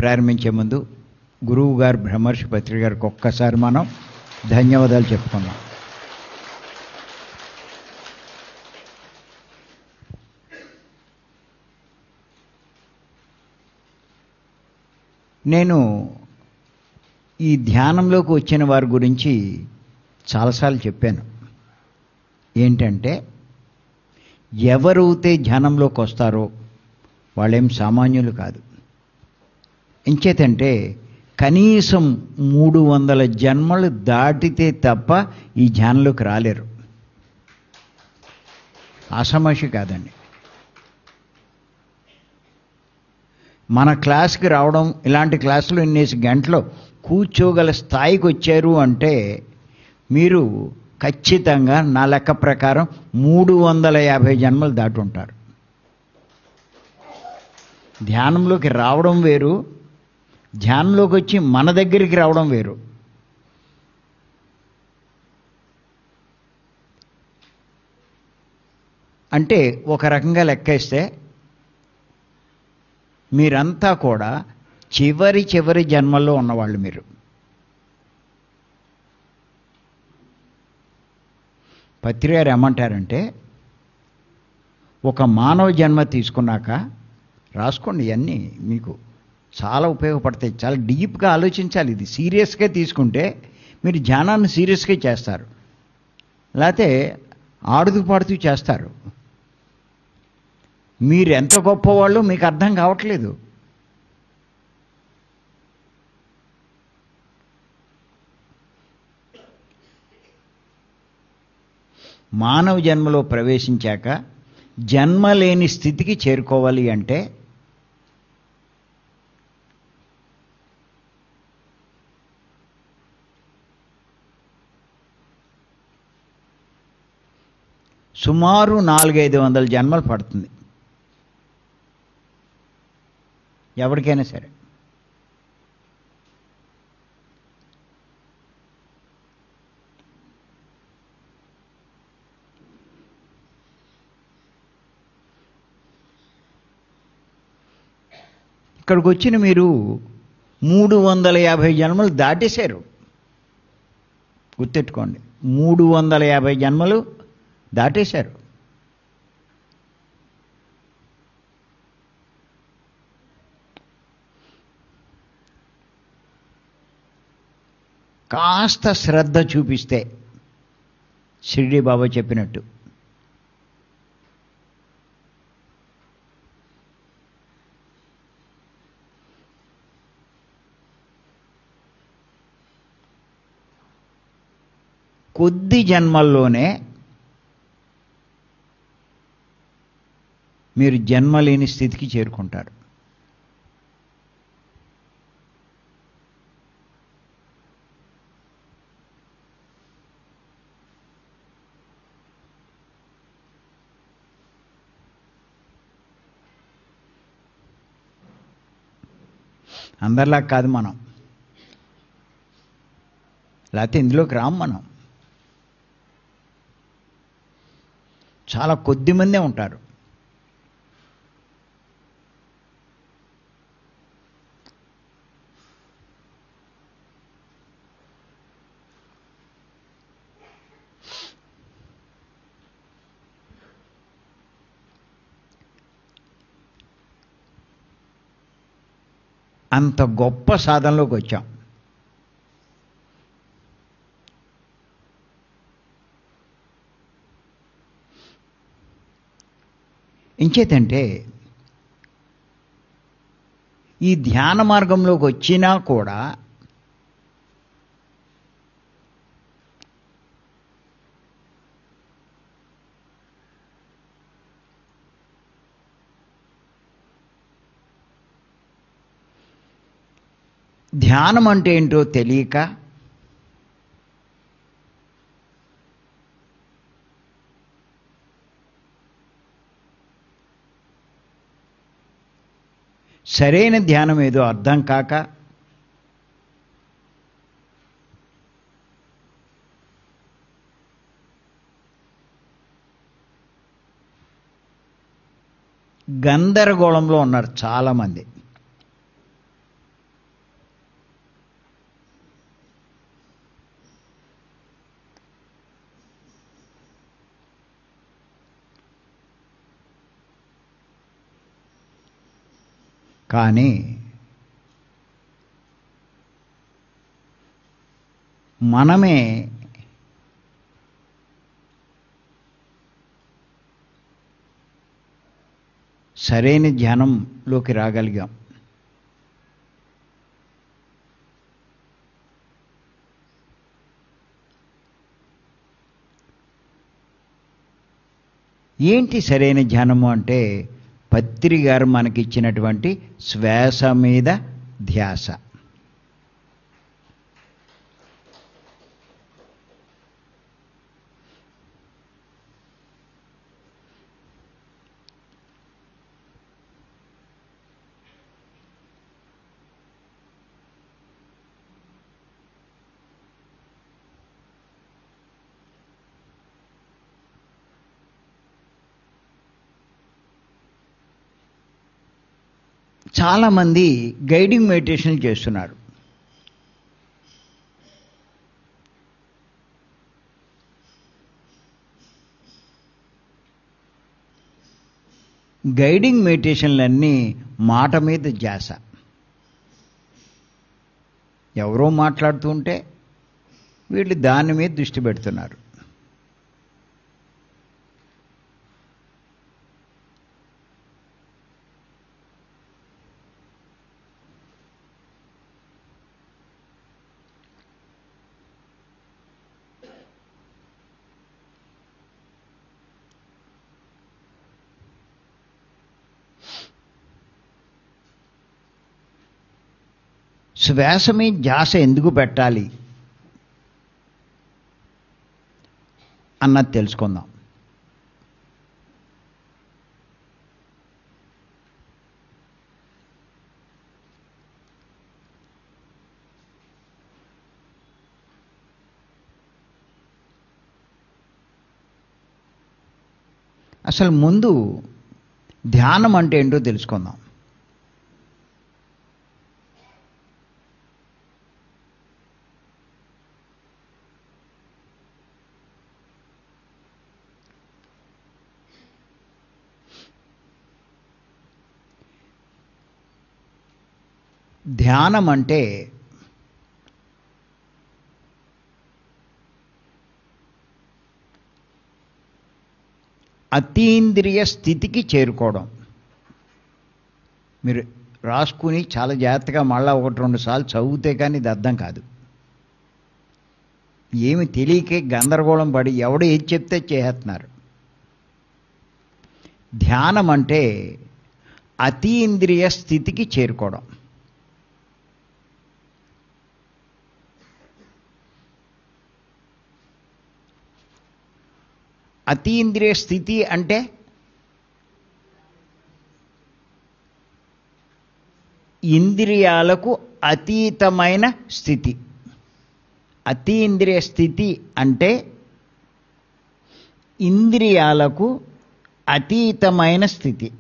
ప్రారంభించే ముందు గురువు గారు బ్రహ్మర్షి పత్రి గారికి ఒక్కసారి మనం ధన్యవాదాలు చెప్పుకుందాం. నేను ఈ ధ్యానంలోకి వచ్చిన వారి గురించి చాలాసార్లు చెప్పాను. ఏంటంటే ఎవరైతే ధ్యానంలోకి వస్తారో వాళ్ళేం సామాన్యులు కాదు. ఎంచేతంటే కనీసం 300 జన్మలు దాటితే తప్ప ఈ ధ్యానంలోకి రాలేరు. ఆషామాషి కాదండి. మన క్లాస్కి రావడం, ఇలాంటి క్లాసులు ఇన్నేసి గంటలు కూర్చోగల స్థాయికి వచ్చారు అంటే మీరు ఖచ్చితంగా నా లెక్క ప్రకారం 350 జన్మలు దాటి ఉంటారు. ధ్యానంలోకి రావడం వేరు, ధ్యానంలోకి వచ్చి మన దగ్గరికి రావడం వేరు. అంటే ఒక రకంగా లెక్కేస్తే మీరంతా కూడా చివరి జన్మల్లో ఉన్నవాళ్ళు. మీరు పత్రి గారు ఏమంటారంటే ఒక మానవ జన్మ తీసుకున్నాక రాసుకోండి, ఇవన్నీ మీకు చాలా ఉపయోగపడతాయి. చాలా డీప్గా ఆలోచించాలి. ఇది సీరియస్గా తీసుకుంటే మీరు ధ్యానాన్ని సీరియస్గా చేస్తారు, లేకపోతే ఆడుతూ పాడుతూ చేస్తారు. మీరు ఎంత గొప్పవాళ్ళు మీకు అర్థం కావట్లేదు. మానవ జన్మలో ప్రవేశించాక జన్మ లేని స్థితికి చేరుకోవాలి అంటే సుమారు 400-500 జన్మలు పడుతుంది ఎవరికైనా సరే. ఇక్కడికి వచ్చిన మీరు 350 జన్మలు దాటేశారు. గుర్తెట్టుకోండి, 350 జన్మలు దాటేశారు. కాస్త శ్రద్ధ చూపిస్తే షిరిడి బాబా చెప్పినట్టు కొద్ది జన్మల్లోనే మీరు జన్మలేని స్థితికి చేరుకుంటారు. అందరిలా కాదు మనం, లేకపోతే ఇందులోకి రాము మనం. చాలా కొద్ది మందే ఉంటారు. అంత గొప్ప సాధనలోకి వచ్చాం. ఇంచేతంటే ఈ ధ్యాన మార్గంలోకి వచ్చినా కూడా ధ్యానం అంటే ఏంటో తెలియక సరైన ధ్యానం ఏదో అర్థం కాక గందరగోళంలో ఉన్నారు చాలామంది. కానీ మనమే సరైన ధ్యానంలోకి రాగలిగాం. ఏంటి సరైన ధ్యానము అంటే పత్రి గారు మనకిచ్చినటువంటి శ్వాస మీద ధ్యాస. చాలామంది గైడింగ్ మెడిటేషన్లు చేస్తున్నారు. గైడింగ్ మెడిటేషన్లన్నీ మాట మీద ధ్యాస. ఎవరో మాట్లాడుతూ ఉంటే వీళ్ళు దాని మీద దృష్టి పెడుతున్నారు. శ్వాస మీద ధ్యాస ఎందుకు పెట్టాలి అన్నది తెలుసుకుందాం. అసలు ముందు ధ్యానం అంటే ఏంటో తెలుసుకుందాం. ధ్యానం అంటే అతీంద్రియ స్థితికి చేరుకోవడం. మీరు రాసుకుని చాలా జాగ్రత్తగా మళ్ళా 1-2 సార్లు చదివితే కానీ ఇది అర్థం కాదు. ఏమి తెలియకే గందరగోళం పడి ఎవడు ఏది చెప్తే చేసేస్తున్నారు. ధ్యానం అంటే అతీంద్రియ స్థితికి చేరుకోవడం. అతీంద్రియ స్థితి అంటే ఇంద్రియాలకు అతీతమైన స్థితి. అతీంద్రియ స్థితి అంటే ఇంద్రియాలకు అతీతమైన స్థితి.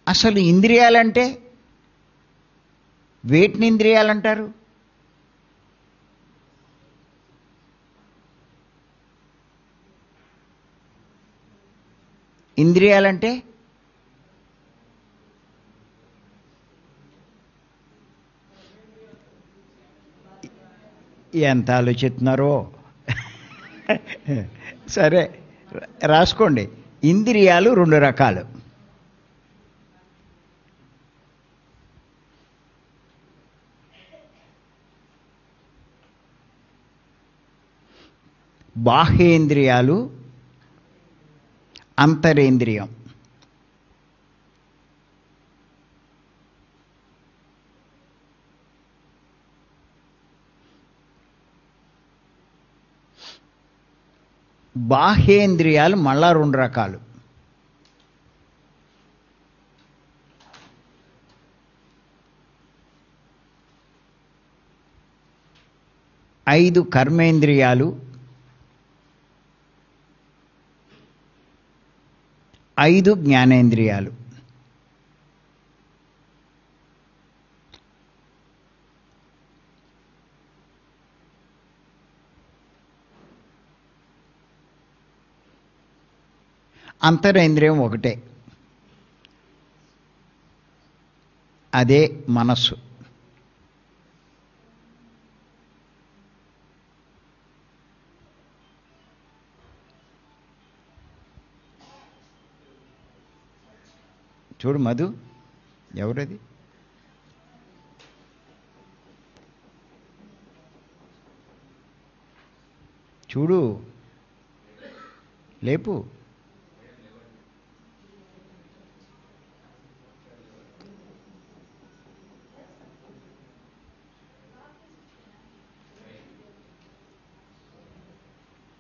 అసలు ఇంద్రియాలంటే వేటిని ఇంద్రియాలంటారు? ఇంద్రియాలంటే ఎంత ఆలోచిస్తున్నారో సరే రాసుకోండి. ఇంద్రియాలు 2 రకాలు. బాహ్యేంద్రియాలు, అంతరేంద్రియం. బాహ్యేంద్రియాలు మళ్ళా 2 రకాలు. ఐదు కర్మేంద్రియాలు, 5 జ్ఞానేంద్రియాలు. అంతరేంద్రియం ఒకటే, అదే మనస్సు. చూడు మధు, ఎవరది? చూడు, లేపు.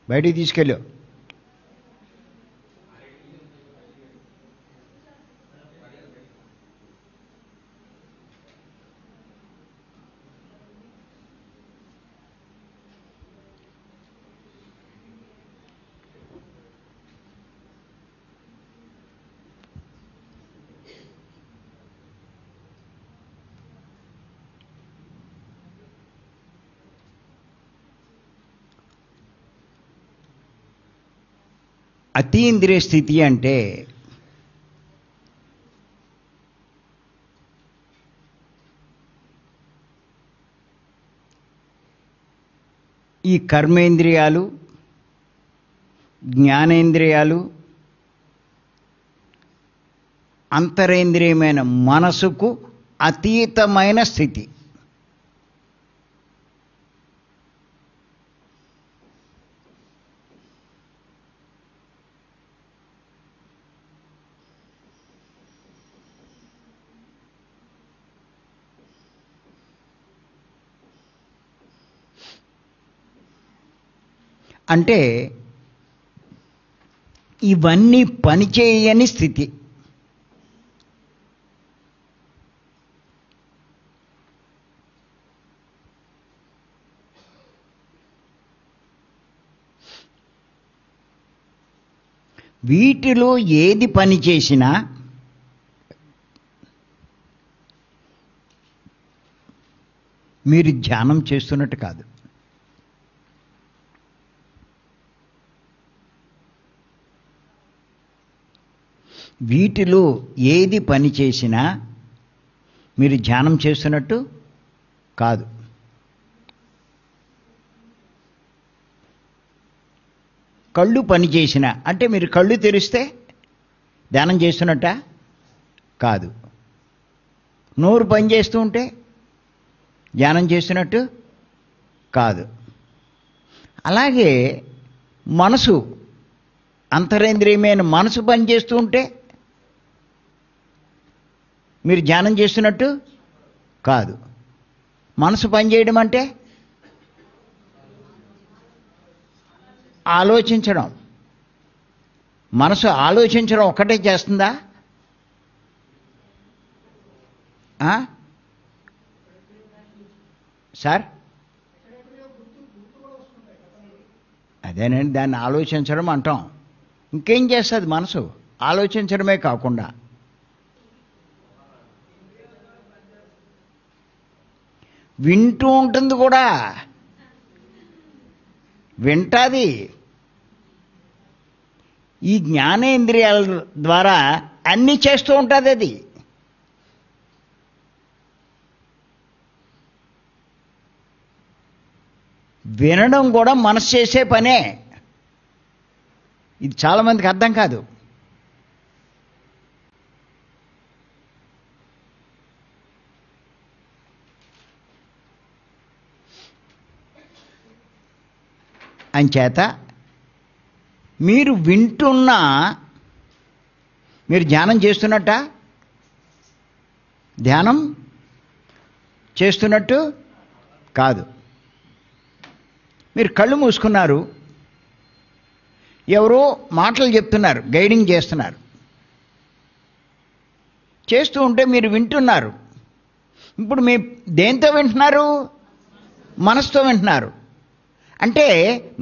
బయటికి తీసుకెళ్ళు. అతీంద్రియ స్థితి అంటే ఈ కర్మేంద్రియాలు, జ్ఞానేంద్రియాలు, అంతరేంద్రియమైన మనసుకు అతీతమైన స్థితి. అంటే ఇవన్నీ పనిచేయని స్థితి. వీటిలో ఏది పని చేసినా మీరు ధ్యానం చేస్తున్నట్టు కాదు. వీటిలో ఏది పని చేసినా మీరు ధ్యానం చేస్తున్నట్టు కాదు. కళ్ళు పని చేసిన అంటే మీరు కళ్ళు తెరిస్తే ధ్యానం చేస్తున్నట్ట కాదు. నోరు పని చేస్తూ ఉంటే ధ్యానం చేస్తున్నట్టు కాదు. అలాగే మనసు, అంతరేంద్రియమైన మనసు పని చేస్తూ ఉంటే మీరు ధ్యానం చేస్తున్నట్టు కాదు. మనసు పనిచేయడం అంటే ఆలోచించడం. మనసు ఆలోచించడం ఒక్కటే చేస్తుందా? సార్, అదేనండి, దాన్ని ఆలోచించడం అంటాం. ఇంకేం చేస్తుంది మనసు? ఆలోచించడమే కాకుండా వింటూ ఉంటుంది కూడా. వింటాది. ఈ జ్ఞానేంద్రియాల ద్వారా అన్నీ చేస్తూ ఉంటుంది అది. వినడం కూడా మనసు చేసే పనే. ఇది చాలామందికి అర్థం కాదు. అంచేత మీరు వింటున్నా మీరు ధ్యానం చేస్తున్నట్ట? ధ్యానం చేస్తున్నట్టు కాదు. మీరు కళ్ళు మూసుకున్నారు, ఎవరో మాటలు చెప్తున్నారు, గైడింగ్ చేస్తున్నారు. చేస్తూ ఉంటే మీరు వింటున్నారు. ఇప్పుడు మీ దేంతో వింటున్నారు? మనసుతో వింటున్నారు. అంటే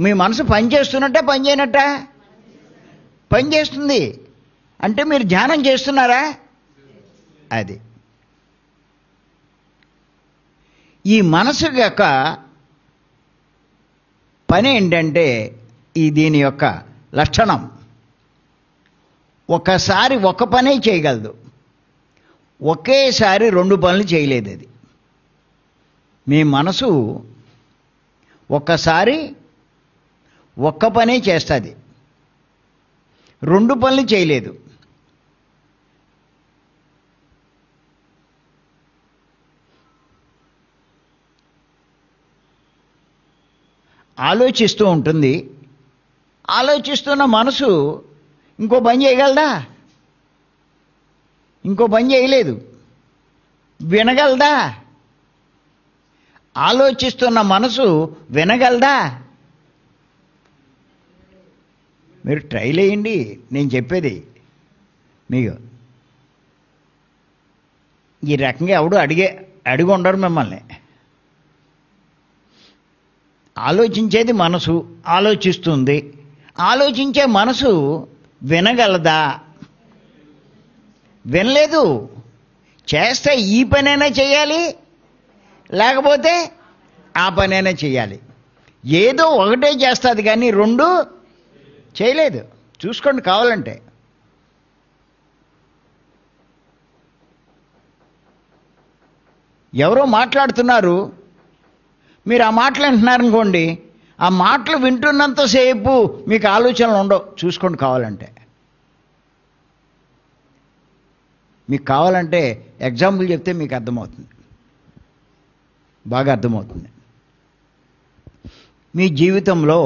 మీ మనసు పనిచేస్తున్నట్ట పనిచేయనట్ట? పనిచేస్తుంది. అంటే మీరు ధ్యానం చేస్తున్నారా? అది ఈ మనసు యొక్క పని ఏంటంటే, ఈ దీని యొక్క లక్షణం ఒకసారి ఒక పనే చేయగలదు, ఒకేసారి 2 పనులు చేయలేదు. అది మీ మనసు ఒక్కసారి ఒక్క పనే చేస్తుంది, 2 పనులు చేయలేదు. ఆలోచిస్తూ ఉంటుంది. ఆలోచిస్తున్న మనసు ఇంకో పని చేయగలదా? ఇంకో పని చేయలేదు. వినగలదా? ఆలోచిస్తున్న మనసు వినగలదా? మీరు ట్రై చేయండి. నేను చెప్పేది మీకు ఈ రకంగా ఎవడు అడిగి ఉండరు మిమ్మల్ని. ఆలోచించేది మనసు, ఆలోచిస్తుంది. ఆలోచించే మనసు వినగలదా? వినలేదు. చేస్తే ఈ పనైనా చేయాలి, లేకపోతే ఆ పనైనా చేయాలి. ఏదో ఒకటే చేస్తుంది కానీ 2 చేయలేదు. చూసుకోండి కావాలంటే. ఎవరో మాట్లాడుతున్నారు, మీరు ఆ మాటలు వింటున్నారనుకోండి, ఆ మాటలు వింటున్నంతసేపు మీకు ఆలోచనలు ఉండవు. చూసుకోండి కావాలంటే. మీకు కావాలంటే ఎగ్జాంపుల్ చెప్తే మీకు అర్థమవుతుంది, బాగా అర్థమవుతుంది. మీ జీవితంలో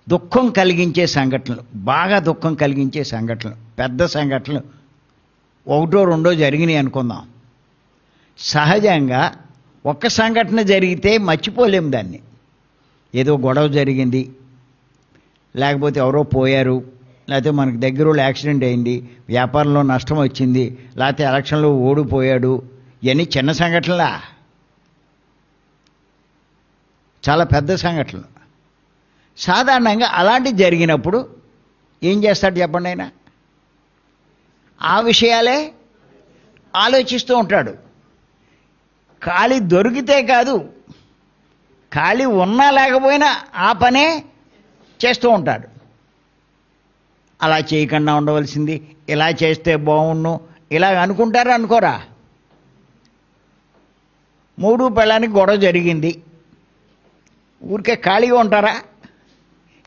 దుఃఖం కలిగించే సంఘటనలు, బాగా దుఃఖం కలిగించే సంఘటనలు, పెద్ద సంఘటనలు 1, 2 జరిగినాయి అనుకుందాం. సహజంగా ఒక్క సంఘటన జరిగితే మర్చిపోలేము దాన్ని. ఏదో గొడవ జరిగింది, లేకపోతే ఎవరో పోయారు, లేకపోతే మనకు దగ్గరలో యాక్సిడెంట్ అయింది, వ్యాపారంలో నష్టం వచ్చింది, లేకపోతే ఎలక్షన్లో ఓడిపోయాడు. ఇవన్నీ చిన్న సంఘటనలా? చాలా పెద్ద సంఘటనలు. సాధారణంగా అలాంటివి జరిగినప్పుడు ఏం చేస్తాడు చెప్పండి? ఆయన ఆ విషయాలే ఆలోచిస్తూ ఉంటాడు. ఖాళీ దొరికితే కాదు, ఖాళీ ఉన్నా లేకపోయినా ఆ పనే చేస్తూ ఉంటాడు. అలా చేయకుండా ఉండవలసింది, ఇలా చేస్తే బాగుండు, ఇలా అనుకుంటారా అనుకోరా? 3 పెళ్ళానికి గొడవ జరిగింది, ఊరికే ఖాళీగా ఉంటారా?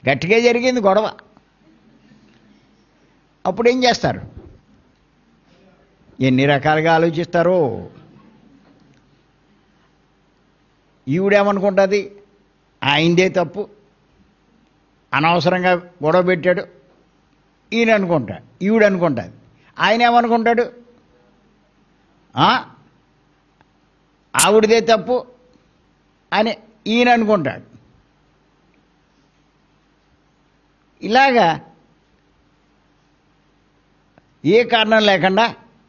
గట్టిగా జరిగింది గొడవ. అప్పుడు ఏం చేస్తారు? ఎన్ని రకాలుగా ఆలోచిస్తారో. ఈవిడేమనుకుంటుంది? ఆయనదే తప్పు, అనవసరంగా గొడవ పెట్టాడు ఈయన అనుకుంటాడు, ఈవిడ అనుకుంటుంది. ఆయన ఏమనుకుంటాడు? ఆవిడదే తప్పు అని ఈయన అనుకుంటాడు. ఇలాగా ఏ కారణం లేకుండా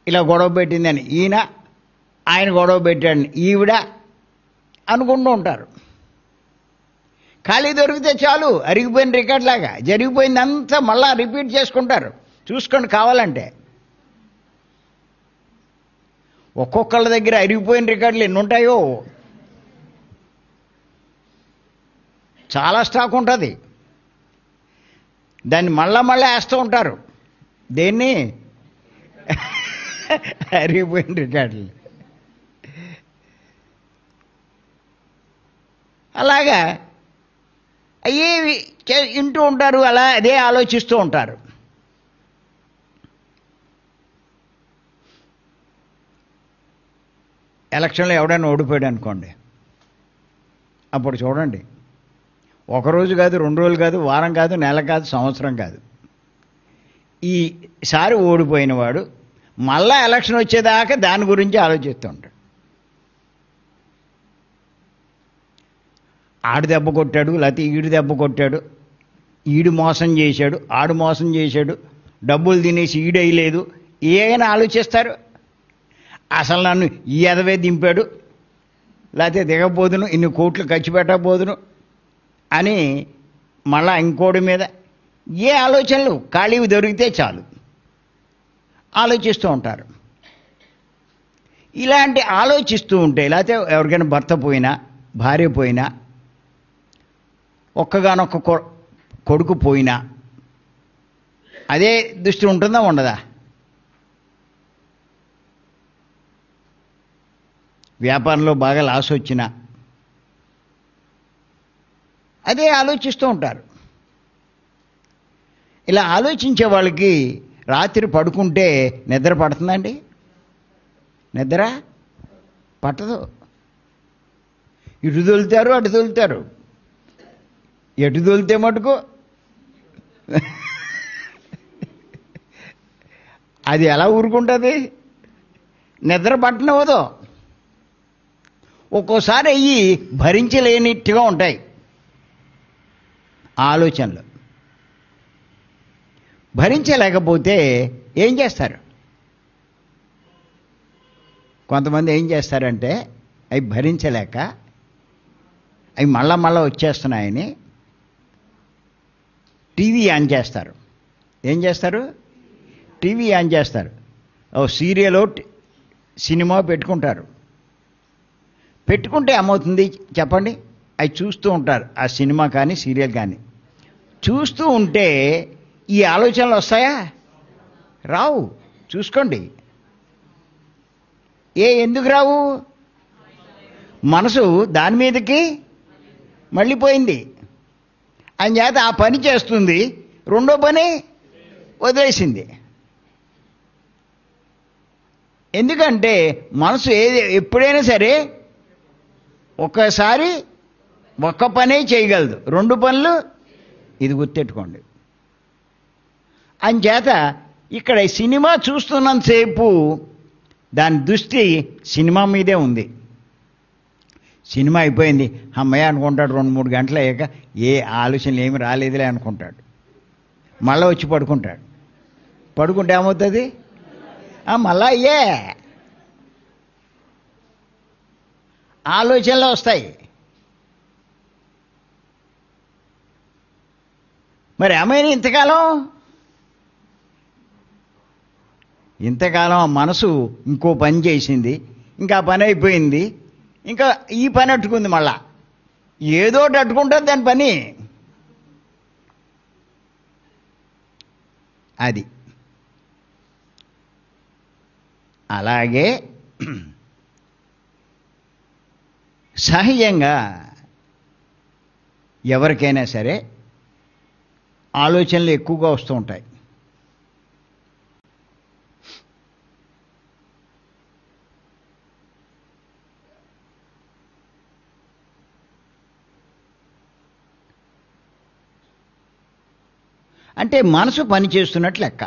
ఇలా గొడవ పెట్టిందని ఈయన, ఆయన గొడవ పెట్టాడని ఈవిడ అనుకుంటూ ఉంటారు. ఖాళీ దొరికితే చాలు, అరిగిపోయిన రికార్డ్ లాగా జరిగిపోయిందంతా మళ్ళా రిపీట్ చేసుకుంటారు. చూసుకోండి కావాలంటే. ఒక్కొక్కళ్ళ దగ్గర అరిగిపోయిన రికార్డులు ఎన్ని ఉంటాయో. చాలా స్టాక్ ఉంటుంది. దాన్ని మళ్ళా వేస్తూ ఉంటారు. దేన్ని? అరిగిపోయిన రికార్డులు. అలాగా అయ్యేవి వింటూ ఉంటారు, అలా అదే ఆలోచిస్తూ ఉంటారు. ఎలక్షన్లో ఎవడైనా ఓడిపోయాడు అనుకోండి, అప్పుడు చూడండి, ఒకరోజు కాదు, 2 రోజులు కాదు, వారం కాదు, నెల కాదు, సంవత్సరం కాదు, ఈసారి ఓడిపోయిన వాడు మళ్ళా ఎలక్షన్ వచ్చేదాకా దాని గురించి ఆలోచిస్తూ ఉంటాడు. ఆడు దెబ్బ కొట్టాడు, లేకపోతే ఈడు దెబ్బ కొట్టాడు, ఈడు మోసం చేశాడు, ఆడు మోసం చేశాడు, డబ్బులు తినేసి ఈడేయలేదు, ఏమైనా ఆలోచిస్తారు. అసలు నన్ను ఈ ఎదవే దింపాడు, లేకపోతే దిగబోదును, ఇన్ని కోట్లు ఖర్చు పెట్టబోదును అని మళ్ళా ఇంకోటి మీద ఏ ఆలోచనలు ఖాళీవి దొరికితే చాలు ఆలోచిస్తూ ఉంటారు. ఇలాంటి ఆలోచిస్తూ ఉంటే, లేకపోతే ఎవరికైనా భర్త పోయినా, భార్య పోయినా, ఒక్కగానొక్క కొడుకు పోయినా, అదే దృష్టి ఉంటుందా ఉండదా? వ్యాపారంలో బాగా లాస్ వచ్చినా అదే ఆలోచిస్తూ ఉంటారు. ఇలా ఆలోచించే వాళ్ళకి రాత్రి పడుకుంటే నిద్ర పడుతుందండి? నిద్ర పట్టదు. ఇటు దొలుతారు, అటు దొలుతారు. ఎటు దొలితే మటుకు అది ఎలా ఊరుకుంటుంది? నిద్ర పట్టనవదు. ఒక్కోసారి అవి భరించలేనిట్టుగా ఉంటాయి ఆలోచనలు. భరించలేకపోతే ఏం చేస్తారు? కొంతమంది ఏం చేస్తారంటే అవి భరించలేక అవి మళ్ళా వచ్చేస్తున్నాయని టీవీ ఆన్ చేస్తారు. ఏం చేస్తారు? టీవీ ఆన్ చేస్తారు. ఓ సీరియల్ సినిమా పెట్టుకుంటారు. పెట్టుకుంటే ఏమవుతుంది చెప్పండి? అవి చూస్తూ ఉంటారు. ఆ సినిమా కానీ సీరియల్ కానీ చూస్తూ ఉంటే ఈ ఆలోచనలు వస్తాయా? రావు. చూసుకోండి. ఎందుకు రావు? మనసు దాని మీదకి మళ్ళీపోయింది. అంచేత ఆ పని చేస్తుంది, రెండో పని వదిలేసింది. ఎందుకంటే మనసు ఎప్పుడైనా సరే ఒక్కసారి ఒక్క పనే చేయగలదు, రెండు పనులు ఇది గుర్తెట్టుకోండి. అంచేత ఇక్కడ సినిమా చూస్తున్నంతసేపు దాని దృష్టి సినిమా మీదే ఉంది. సినిమా అయిపోయింది, అమ్మయ్య అనుకుంటాడు. 2-3 గంటలు అయ్యాక ఏ ఆలోచనలు ఏమి రాలేదులే అనుకుంటాడు. మళ్ళీ వచ్చి పడుకుంటాడు. పడుకుంటే ఏమవుతుంది? మళ్ళా అయ్యే ఆలోచనలు వస్తాయి. మరి ఏమైనా ఇంతకాలం ఆ మనసు ఇంకో పని చేసింది, ఇంకా పని అయిపోయింది, ఇంకా ఈ పని అట్టుకుంది. మళ్ళా ఏదోటి అట్టుకుంటుంది దాని పని. అది అలాగే సహజంగా ఎవరికైనా సరే ఆలోచనలు ఎక్కువగా వస్తూ ఉంటాయి. అంటే మనసు పని చేస్తున్నట్లు లెక్క.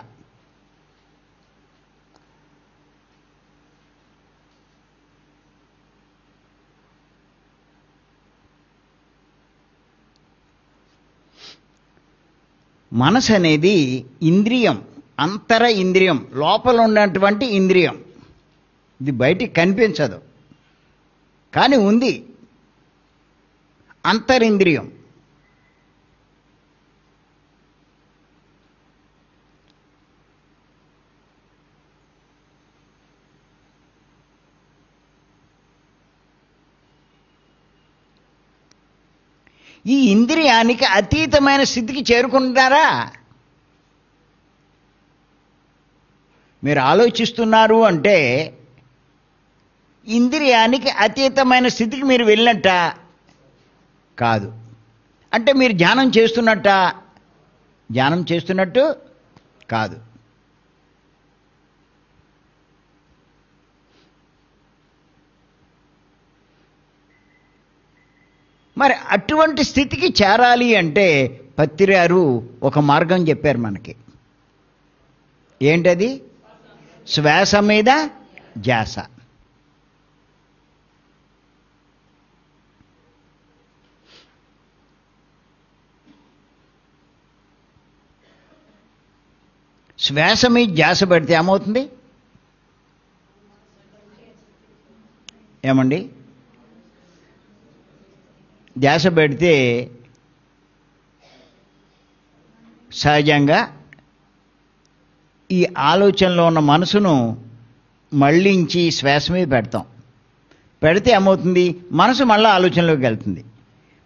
మనసు అనేది ఇంద్రియం, అంతర ఇంద్రియం, లోపల ఉన్నటువంటి ఇంద్రియం. ఇది బయటికి కనిపించదు కానీ ఉంది. అంతరింద్రియం. ఈ ఇంద్రియానికి అతీతమైన స్థితికి చేరుకుంటారా? మీరు ఆలోచిస్తున్నారు అంటే ఇంద్రియానికి అతీతమైన స్థితికి మీరు వెళ్ళినట్ట కాదు. అంటే మీరు ధ్యానం చేస్తున్నట్ట? ధ్యానం చేస్తున్నట్టు కాదు. మరి అటువంటి స్థితికి చేరాలి అంటే పత్రియారు ఒక మార్గం చెప్పారు మనకి. ఏంటది? శ్వాస మీద ధ్యాస. శ్వాస మీద ధ్యాస పెడితే ఏమవుతుంది? ఏమండి? ధ్యాస పెడితే సహజంగా ఈ ఆలోచనలో ఉన్న మనసును మళ్ళించి శ్వాస మీద పెడతాం. పెడితే ఏమవుతుంది? మనసు మళ్ళీ ఆలోచనలోకి వెళ్తుంది.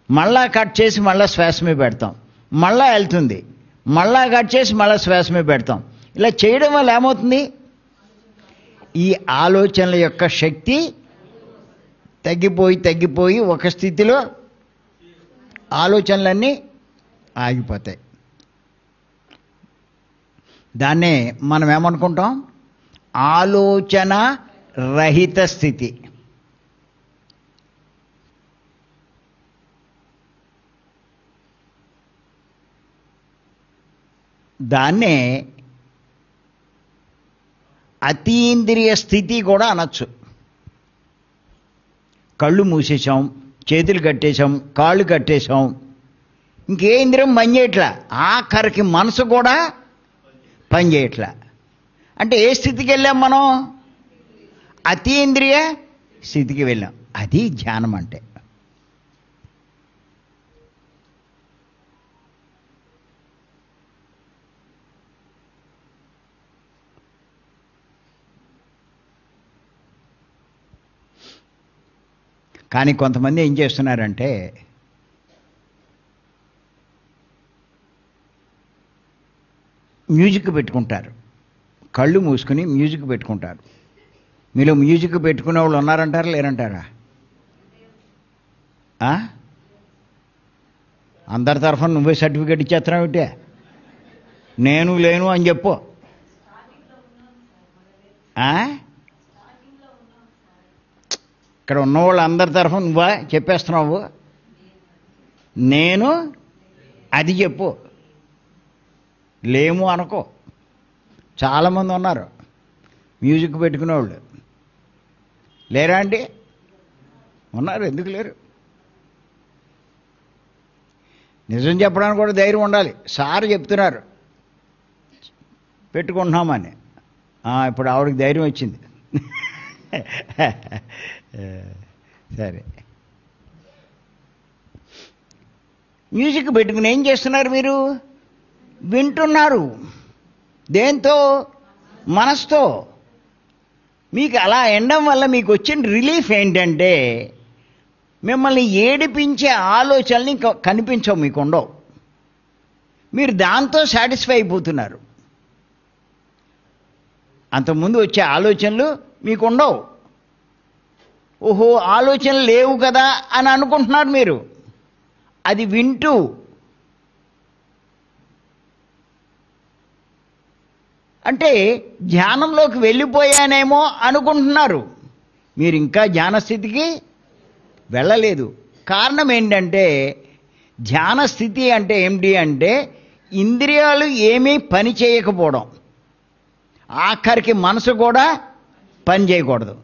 మళ్ళా కట్ చేసి మళ్ళీ శ్వాస మీద పెడతాం, మళ్ళా వెళ్తుంది. మళ్ళా కట్ చేసి మళ్ళీ శ్వాస మీద పెడతాం. ఇలా చేయడం వల్ల ఏమవుతుంది? ఈ ఆలోచనల యొక్క శక్తి తగ్గిపోయి ఒక స్థితిలో ఆలోచనలన్నీ ఆగిపోతాయి. దాన్నే మనం ఏమనుకుంటాం? ఆలోచన రహిత స్థితి. దాన్నే అతీంద్రియ స్థితి కూడా అనొచ్చు. కళ్ళు మూసేసాం, చేతులు కట్టేశాం, కాళ్ళు కట్టేశాం, ఇంకే ఇంద్రియం పనిచేయట్లా, ఆఖరికి మనసు కూడా పనిచేయట్లా. అంటే ఏ స్థితికి వెళ్ళాం మనం? అతీంద్రియ స్థితికి వెళ్ళాం. అది ధ్యానం అంటే. కానీ కొంతమంది ఏం చేస్తున్నారంటే మ్యూజిక్ పెట్టుకుంటారు, కళ్ళు మూసుకుని మ్యూజిక్ పెట్టుకుంటారు. మీలో మ్యూజిక్ పెట్టుకునే వాళ్ళు ఉన్నారంటారా లేరంటారా? అందరి తరఫున నువ్వే సర్టిఫికేట్ ఇచ్చేస్తున్నావు అంటే నేను లేను అని చెప్పు. ఇక్కడ ఉన్నవాళ్ళు అందరి తరఫున నువ్వా చెప్పేస్తున్నావు? నేను అది చెప్పు, లేము అనుకో. చాలామంది ఉన్నారు మ్యూజిక్ పెట్టుకునేవాళ్ళు. లేరా అండి? ఉన్నారు, ఎందుకు లేరు? నిజం చెప్పడానికి కూడా ధైర్యం ఉండాలి. సార్ చెప్తున్నారు పెట్టుకుంటున్నామని. ఇప్పుడు ఆవిడకి ధైర్యం వచ్చింది. సరే, మ్యూజిక్ పెట్టుకుని ఏం చేస్తున్నారు మీరు? వింటున్నారు. దేంతో? మనసుతో. మీకు అలా వినడం వల్ల మీకు వచ్చిన రిలీఫ్ ఏంటంటే మిమ్మల్ని ఏడిపించే ఆలోచనలు ఇంకా కనిపించవు, మీకు ఉండవు. మీరు దాంతో సాటిస్ఫై అయిపోతున్నారు. అంతకుముందు వచ్చే ఆలోచనలు మీకు ఉండవు. ఓహో, ఆలోచనలు లేవు కదా అని అనుకుంటున్నారు మీరు అది వింటూ. అంటే ధ్యానంలోకి వెళ్ళిపోయానేమో అనుకుంటున్నారు. మీరు ఇంకా ధ్యానస్థితికి వెళ్ళలేదు. కారణం ఏంటంటే ధ్యానస్థితి అంటే ఏమిటి అంటే ఇంద్రియాలు ఏమీ పని చేయకపోవడం, ఆఖరికి మనసు కూడా పని చేయకూడదు.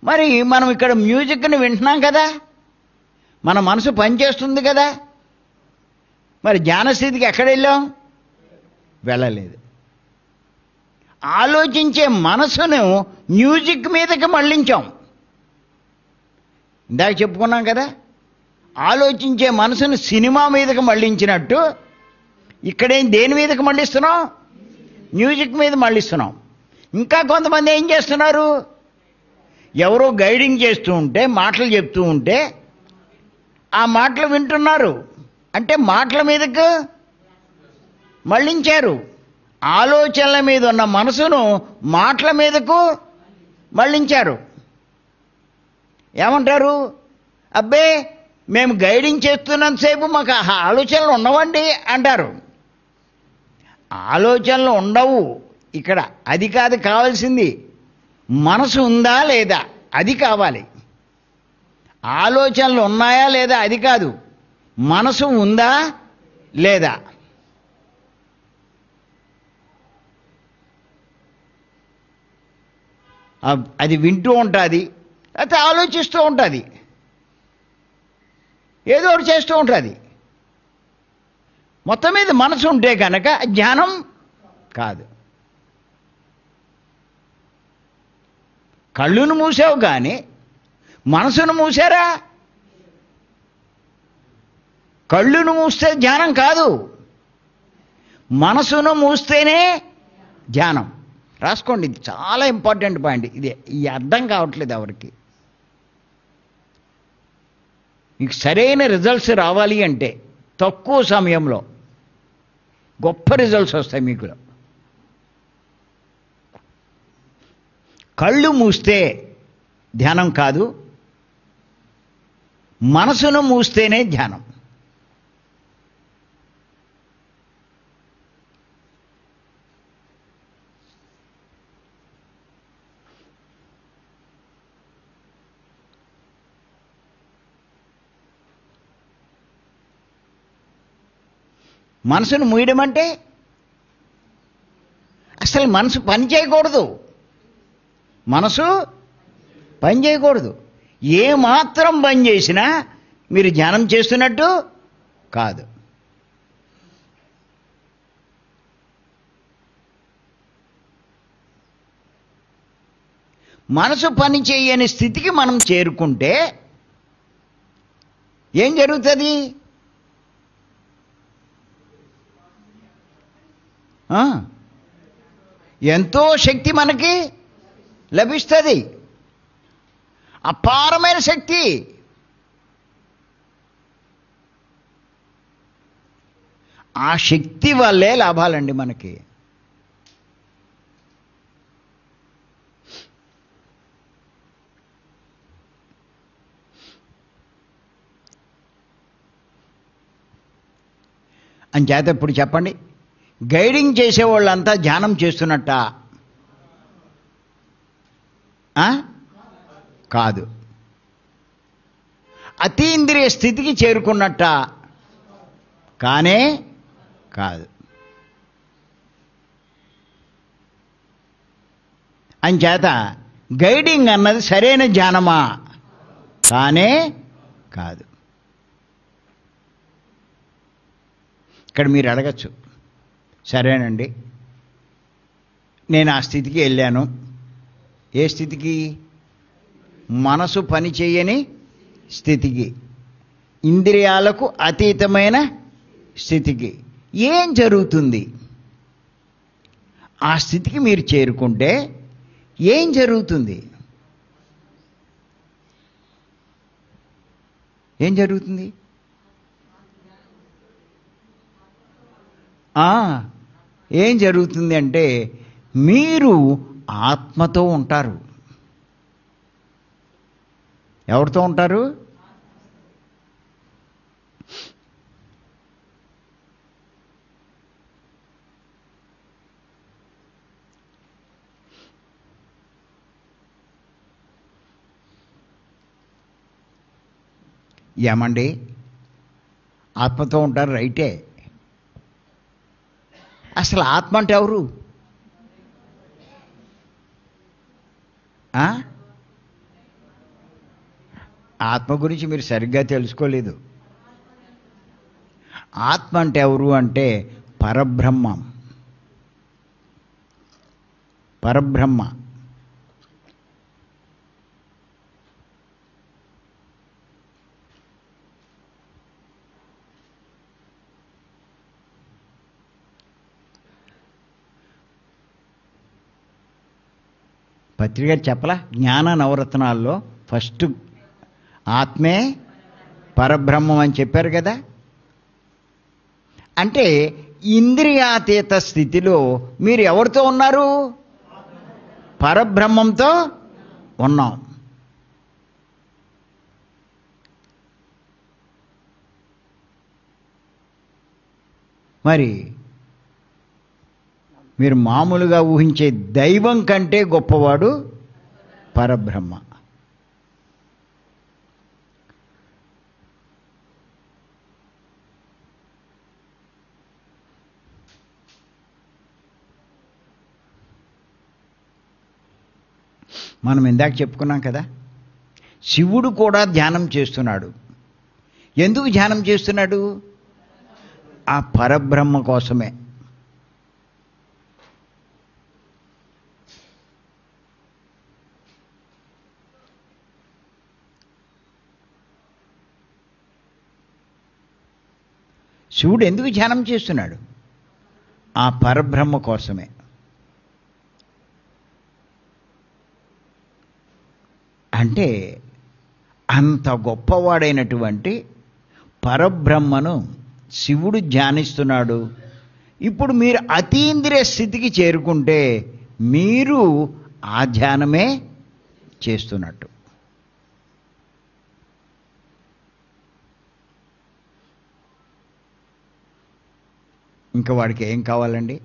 మరి మనం ఇక్కడ మ్యూజిక్ని వింటున్నాం కదా, మన మనసు పనిచేస్తుంది కదా, మరి ధ్యానస్థితికి ఎక్కడ వెళ్ళాం? వెళ్ళలేదు. ఆలోచించే మనసును మ్యూజిక్ మీదకి మళ్ళించాం. ఇందాక చెప్పుకున్నాం కదా, ఆలోచించే మనసును సినిమా మీదకి మళ్ళించినట్టు ఇక్కడేం దేని మీదకి మళ్ళిస్తున్నాం? మ్యూజిక్ మీద మళ్ళిస్తున్నాం. ఇంకా కొంతమంది ఏం చేస్తున్నారు? ఎవరో గైడింగ్ చేస్తూ ఉంటే, మాటలు చెప్తూ ఉంటే ఆ మాటలు వింటున్నారు. అంటే మాటల మీదకు మళ్ళించారు. ఆలోచనల మీద ఉన్న మనసును మాటల మీదకు మళ్ళించారు. ఏమంటారు? అబ్బే, మేము గైడింగ్ చేస్తున్నంతసేపు మాకు ఆలోచనలు ఉండవండి అంటారు. ఆలోచనలు ఉండవు ఇక్కడ, అది కాదు కావాల్సింది. మనసు ఉందా లేదా అది కావాలి. ఆలోచనలు ఉన్నాయా లేదా అది కాదు, మనసు ఉందా లేదా. అది వింటూ ఉంటుంది, అయితే ఆలోచిస్తూ ఉంటుంది, ఏదో ఒకటి చేస్తూ ఉంటుంది. మొత్తం మీద మనసు ఉంటే కనుక జ్ఞానం కాదు. కళ్ళును మూసావు కానీ మనసును మూసారా? కళ్ళును మూస్తే ధ్యానం కాదు, మనసును మూస్తేనే ధ్యానం. రాసుకోండి, ఇది చాలా ఇంపార్టెంట్ పాయింట్. ఇది అర్థం కావట్లేదు ఎవరికి. మీకు సరైన రిజల్ట్స్ రావాలి అంటే తక్కువ సమయంలో గొప్ప రిజల్ట్స్ వస్తాయి మీకు. కళ్ళు మూస్తే ధ్యానం కాదు, మనసును మూస్తేనే ధ్యానం. మనసును మూయడం అంటే అసలు మనసు పని చేయకూడదు. మనసు పని చేయకూడదు. ఏ మాత్రం పని చేసినా మీరు ధ్యానం చేస్తున్నట్టు కాదు. మనసు పని చేయని స్థితికి మనం చేరుకుంటే ఏం జరుగుతుంది? ఎంతో శక్తి మనకి లభిస్తుంది, అపారమైన శక్తి. ఆ శక్తి వల్లే లాభాలండి మనకి. అంచేత ఇప్పుడు చెప్పండి, గైడింగ్ చేసేవాళ్ళంతా ధ్యానం చేస్తున్నట్ట? కాదు. అతీంద్రియ స్థితికి చేరుకున్నట్ట? కానే కాదు. అంచేత గైడింగ్ అన్నది సరైన ధ్యానమా? కానే కాదు. ఇక్కడ మీరు అడగచ్చు, సరేనండి నేను ఆ స్థితికి వెళ్ళాను. ఏ స్థితికి? మనసు పని చేయని స్థితికి, ఇంద్రియాలకు అతీతమైన స్థితికి. ఏం జరుగుతుంది? ఆ స్థితికి మీరు చేరుకుంటే ఏం జరుగుతుంది? ఏం జరుగుతుంది? ఏం జరుగుతుంది అంటే మీరు ఆత్మతో ఉంటారు. ఎవరితో ఉంటారు? ఏమండి ఆత్మతో ఉంటారు, రైటే. అసలు ఆత్మ అంటే ఎవరు? ఆత్మ గురించి మీరు సరిగ్గా తెలుసుకోలేదు. ఆత్మ అంటే ఎవరు అంటే పరబ్రహ్మం. పరబ్రహ్మ. పత్రిక చెప్పలా? జ్ఞాన నవరత్నాల్లో ఫస్ట్ ఆత్మే పరబ్రహ్మం అని చెప్పారు కదా. అంటే ఇంద్రియాతీత స్థితిలో మీరు ఎవరితో ఉన్నారు? పరబ్రహ్మంతో ఉన్నాం. మరి మీరు మామూలుగా ఊహించే దైవం కంటే గొప్పవాడు పరబ్రహ్మ. మనం ఇందాక చెప్పుకున్నాం కదా, శివుడు కూడా ధ్యానం చేస్తున్నాడు. ఎందుకు ధ్యానం చేస్తున్నాడు? ఆ పరబ్రహ్మ కోసమే. శివుడు ఎందుకు ధ్యానం చేస్తున్నాడు? ఆ పరబ్రహ్మ కోసమే. అంటే అంత గొప్పవాడైనటువంటి పరబ్రహ్మను శివుడు ధ్యానిస్తున్నాడు. ఇప్పుడు మీరు అతీంద్రియ స్థితికి చేరుకుంటే మీరు ఆ ధ్యానమే చేస్తున్నట్టు. ఇంకా వాడికి ఏం కావాలండి?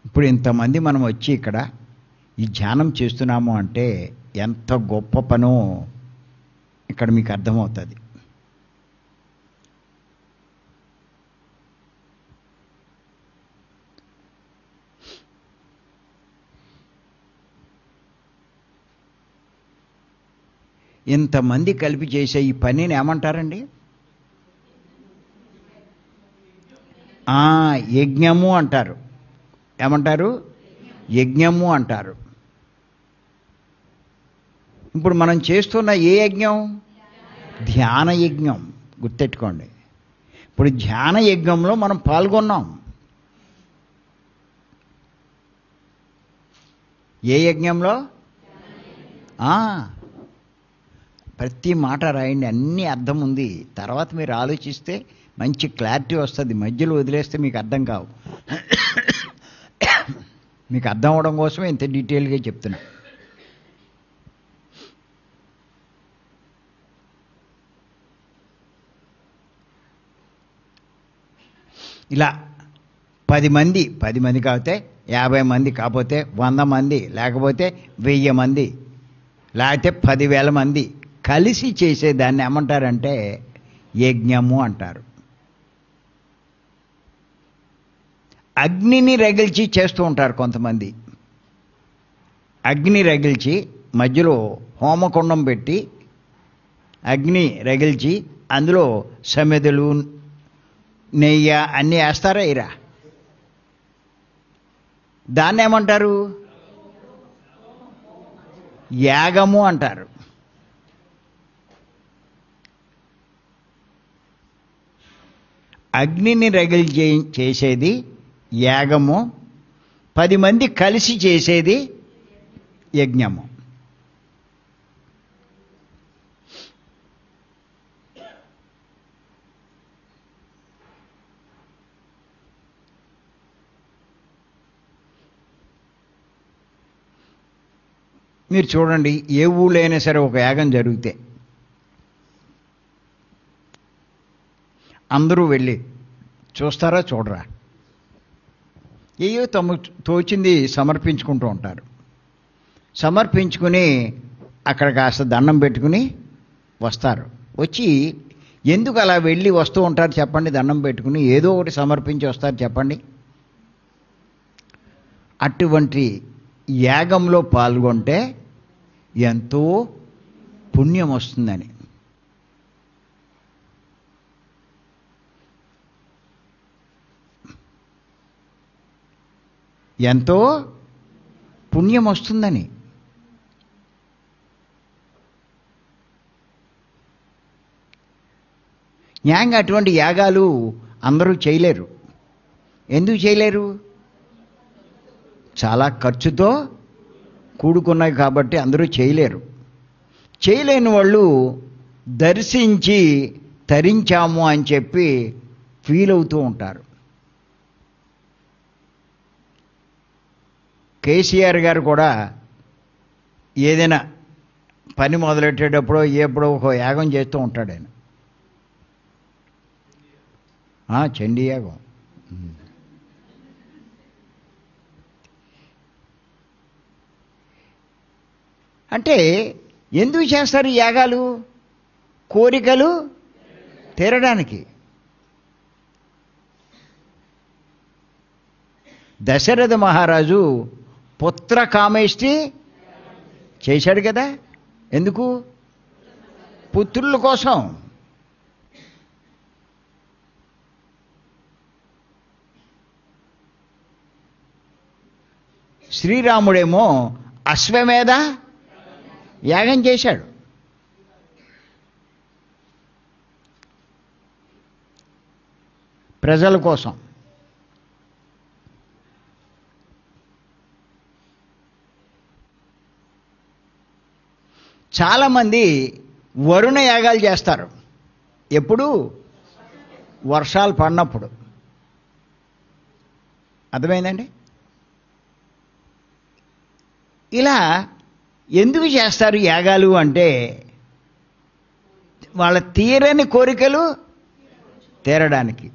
ఇప్పుడు ఇంతమంది మనం వచ్చి ఇక్కడ ఈ ధ్యానం చేస్తున్నాము అంటే ఎంత గొప్ప పనో ఇక్కడ మీకు అర్థమవుతుంది. ఇంతమంది కలిపి చేసే ఈ పనిని ఏమంటారండి? యజ్ఞము అంటారు. ఏమంటారు? యజ్ఞము అంటారు. ఇప్పుడు మనం చేస్తున్న ఏ యజ్ఞం? ధ్యాన యజ్ఞం. గుర్తెట్టుకోండి. ఇప్పుడు ధ్యాన యజ్ఞంలో మనం పాల్గొన్నాం. ఏ యజ్ఞంలో? ప్రతి మాట రాయండి, అన్నీ అర్థం ఉంది. తర్వాత మీరు ఆలోచిస్తే మంచి క్లారిటీ వస్తుంది. మధ్యలో వదిలేస్తే మీకు అర్థం కావు. మీకు అర్థం అవడం కోసమే ఇంత డీటెయిల్గా చెప్తున్నా. ఇలా 10 మంది కాకపోతే 50 మంది, కాకపోతే 100 మంది, లేకపోతే 1000 మంది, లేకపోతే 10,000 మంది కలిసి చేసేదాన్ని ఏమంటారంటే యజ్ఞము అంటారు. అగ్నిని రగిల్చి చేస్తూ ఉంటారు కొంతమంది. అగ్ని రగిల్చి మధ్యలో హోమకుండం పెట్టి అగ్ని రగిల్చి అందులో సమిధలు, నెయ్యి అన్నీ వేస్తారా? ఇరా. దాన్ని ఏమంటారు? యాగము అంటారు. అగ్నిని రగిల్చి చేసేది యాగము, 10 మంది కలిసి చేసేది యజ్ఞము. మీరు చూడండి, ఏ ఊళ్ళో అయినా సరే ఒక యాగం జరిగితే అందరూ వెళ్ళి చూస్తారా? చూడరా? ఏయో తమ తోచింది సమర్పించుకుంటూ ఉంటారు. సమర్పించుకుని అక్కడ కాస్త దండం పెట్టుకుని వస్తారు. వచ్చి ఎందుకు అలా వెళ్ళి వస్తూ ఉంటారు చెప్పండి? దండం పెట్టుకుని ఏదో ఒకటి సమర్పించి వస్తారు చెప్పండి. అటువంటి యాగంలో పాల్గొంటే ఎంతో పుణ్యం వస్తుందని. ఎంతో పుణ్యం వస్తుందని. న్యాయంగా అటువంటి యాగాలు అందరూ చేయలేరు. ఎందుకు చేయలేరు? చాలా ఖర్చుతో కూడుకున్నాయి కాబట్టి అందరూ చేయలేరు. చేయలేని వాళ్ళు దర్శించి తరించాము అని చెప్పి ఫీల్ అవుతూ ఉంటారు. కేసీఆర్ గారు కూడా ఏదైనా పని మొదలెట్టేటప్పుడు ఎప్పుడో ఒక యాగం చేస్తూ ఉంటాడు ఆయన. చండీ యాగం. అంటే ఎందుకు చేస్తారు ఈ యాగాలు? కోరికలు తీరడానికి. దశరథ మహారాజు పుత్ర కామేష్టి చేశాడు కదా. ఎందుకు? పుత్రుల కోసం. శ్రీరాముడేమో అశ్వమేధ యాగం చేశాడు. ప్రజల కోసం. చాలామంది వరుణ యాగాలు చేస్తారు. ఎప్పుడు? వర్షాలు పడినప్పుడు. అర్థమైందండి? ఇలా ఎందుకు చేస్తారు యాగాలు అంటే వాళ్ళ తీరని కోరికలు తీరడానికి.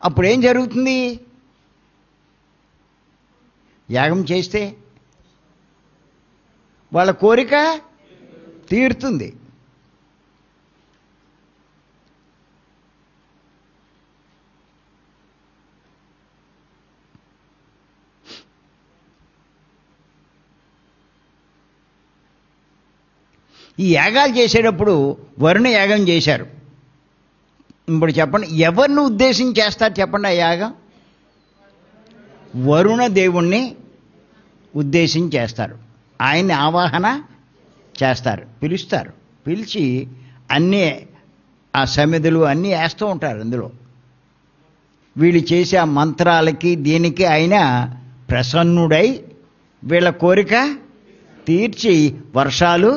అప్పుడేం జరుగుతుంది? యాగం చేస్తే వాళ్ళ కోరిక తీరుతుంది. ఈ యాగాలు చేసేటప్పుడు వరుణ యాగం చేశారు. ఇప్పుడు చెప్పండి, ఎవరిని ఉద్దేశించి చేస్తారు చెప్పండి ఆ యాగం? వరుణ దేవుణ్ణి ఉద్దేశించి చేస్తారు. ఆయన్ని ఆవాహన చేస్తారు, పిలుస్తారు. పిలిచి అన్నీ ఆ సమిధులు అన్నీ వేస్తూ ఉంటారు. అందులో వీళ్ళు చేసే ఆ మంత్రాలకి దీనికి ఆయన ప్రసన్నుడై వీళ్ళ కోరిక తీర్చి వర్షాలు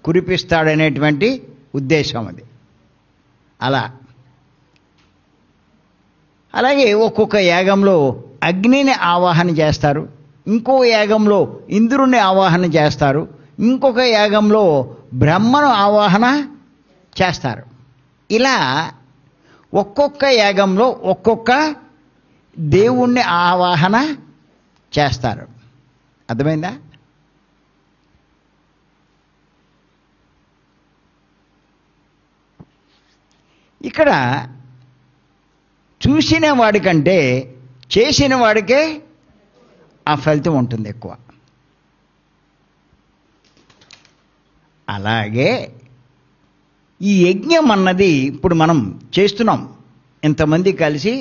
కురిపిస్తాడనేటువంటి ఉద్దేశం అది. అలాగే ఒక్కొక్క యాగంలో అగ్నిని ఆవాహన చేస్తారు, ఇంకో యాగంలో ఇంద్రుణ్ణి ఆవాహన చేస్తారు, ఇంకొక యాగంలో బ్రహ్మను ఆవాహన చేస్తారు. ఇలా ఒక్కొక్క యాగంలో ఒక్కొక్క దేవుణ్ణి ఆవాహన చేస్తారు. అర్థమైందా? ఇక్కడ చూసిన వాడికంటే చేసిన వాడికే ఆ ఫలితం ఉంటుంది ఎక్కువ. అలాగే ఈ యజ్ఞం అన్నది ఇప్పుడు మనం చేస్తున్నాం, ఇంతమంది కలిసి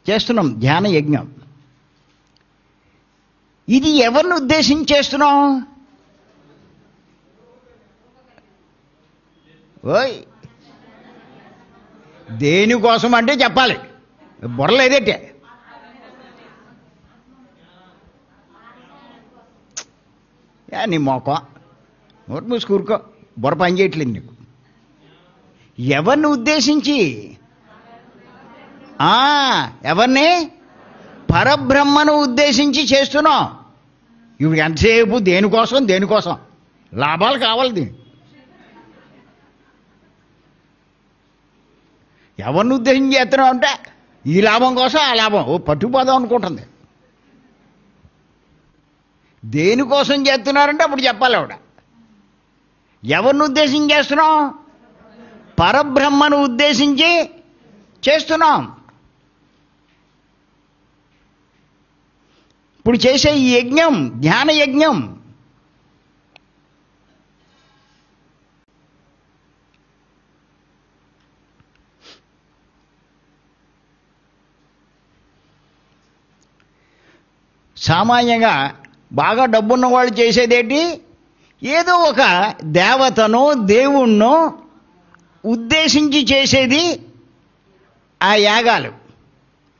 చేస్తున్నాం ధ్యాన యజ్ఞం. ఇది ఎవరిని ఉద్దేశించి చేస్తున్నాం? ఓయ్, దేనికోసం అంటే చెప్పాలి, బుర్రలేదేటే. నీ మోకం నోటి మూసుకూరుకో, బుర్ర పని చేయట్లేదు నీకు. ఎవరిని ఉద్దేశించి? ఎవరిని? పరబ్రహ్మను ఉద్దేశించి చేస్తున్నాం. ఇవి ఎంతసేపు దేనికోసం లాభాలు కావాలి దీన్ని. ఎవరిని ఉద్దేశించి చేస్తున్నాం అంటే ఈ లాభం కోసం ఆ లాభం పట్టుకుపోదాం అనుకుంటుంది. దేనికోసం చేస్తున్నారంటే అప్పుడు చెప్పాలి ఆవిడ. ఎవరిని ఉద్దేశించి చేస్తున్నాం? పరబ్రహ్మను ఉద్దేశించి చేస్తున్నాం. ఇప్పుడు చేసే ఈ యజ్ఞం ధ్యాన యజ్ఞం సామాన్యంగా బాగా డబ్బున్న వాళ్ళు చేసేదేంటి? ఏదో ఒక దేవతనో దేవుణ్ణో ఉద్దేశించి చేసేది ఆ యాగాలు.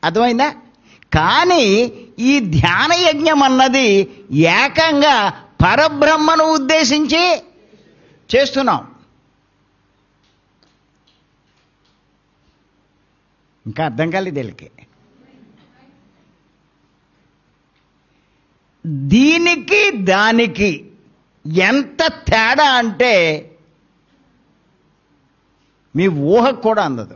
అర్థమైందా? కానీ ఈ ధ్యాన యజ్ఞం అన్నది ఏకంగా పరబ్రహ్మను ఉద్దేశించి చేస్తున్నాం. ఇంకా అర్థం కాలేదు వీళ్ళకి. దీనికి దానికి ఎంత తేడా అంటే మీ ఊహకు కూడా అందదు.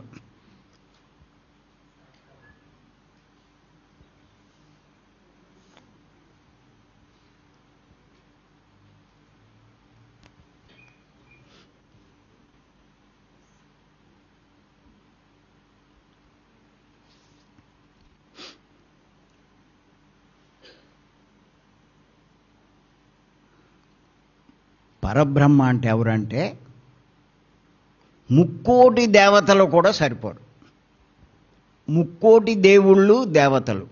పరబ్రహ్మ అంటే ఎవరంటే ముక్కోటి దేవతలు కూడా సరిపోరు. ముక్కోటి దేవుళ్ళు దేవతలు.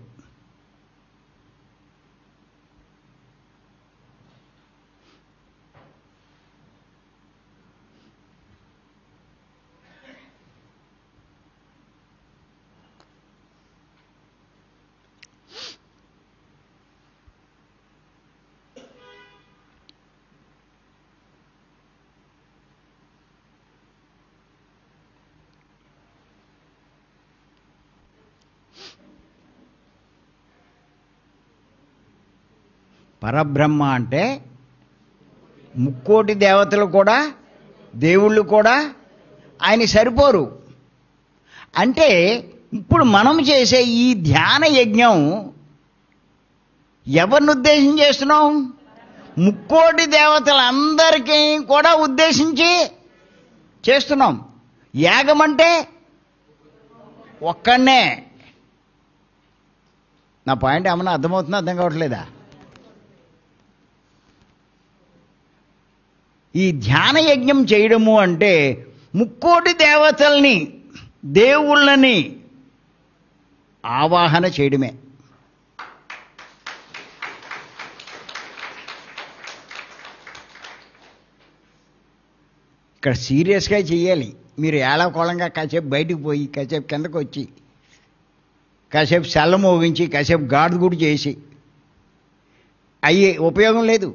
పరబ్రహ్మ అంటే ముక్కోటి దేవతలు కూడా దేవుళ్ళు కూడా ఆయన సరిపోరు. అంటే ఇప్పుడు మనం చేసే ఈ ధ్యాన యజ్ఞం ఎవరిని ఉద్దేశించి చేస్తున్నాం? ముక్కోటి దేవతలందరికీ కూడా ఉద్దేశించి చేస్తున్నాం. యాగం అంటే ఒక్కడనే. నా పాయింట్ ఏమన్నా అర్థమవుతుందా, అర్థం కావట్లేదా? ఈ ధ్యాన యజ్ఞం చేయడము అంటే ముక్కోటి దేవతల్ని, దేవుళ్ళని ఆవాహన చేయడమే. ఇక్కడ సీరియస్గా చేయాలి. మీరు ఏలాకోళంగా కాసేపు బయటికి పోయి, కాసేపు కిందకు వచ్చి, కాసేపు సెల్ల మోగించి, కాసేపు గాడిద గుడి చేసి అయ్యే ఉపయోగం లేదు.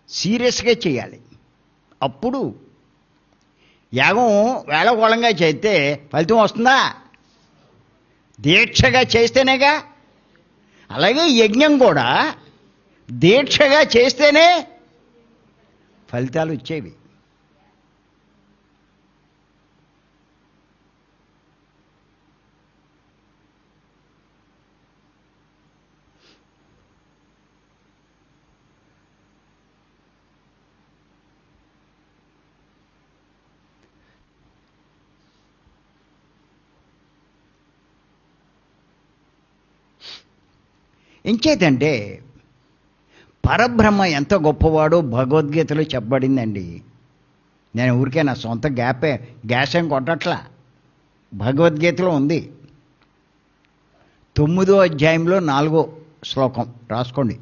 సీరియస్గా చేయాలి. అప్పుడు యాగం వేళకోళంగా చేస్తే ఫలితం వస్తుందా? దీక్షగా చేస్తేనేగా. అలాగే యజ్ఞం కూడా దీక్షగా చేస్తేనే ఫలితాలు వచ్చేవి. ఇంకేతంటే పరబ్రహ్మ ఎంత గొప్పవాడో భగవద్గీతలో చెప్పబడిందండి. నేను ఊరికే నా సొంత గ్యాస్ ఏం కొట్టట్లా, భగవద్గీతలో ఉంది. 9వ అధ్యాయంలో 4వ శ్లోకం రాసుకోండి.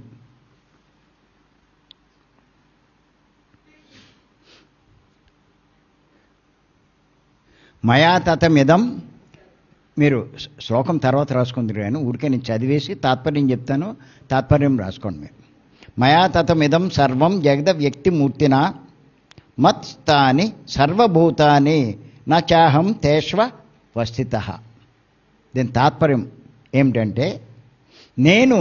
మయా తతమిదం, మీరు శ్లోకం తర్వాత రాసుకుందరు కానీ ఊరికే నేను చదివేసి తాత్పర్యం చెప్తాను, తాత్పర్యం రాసుకోండి మీరు. మయా తతమిదం సర్వం జగద వ్యక్తిమూర్తిన మత్స్థాని సర్వభూతాని నాహం తేష్వ వస్థిత. దీని తాత్పర్యం ఏమిటంటే, నేను,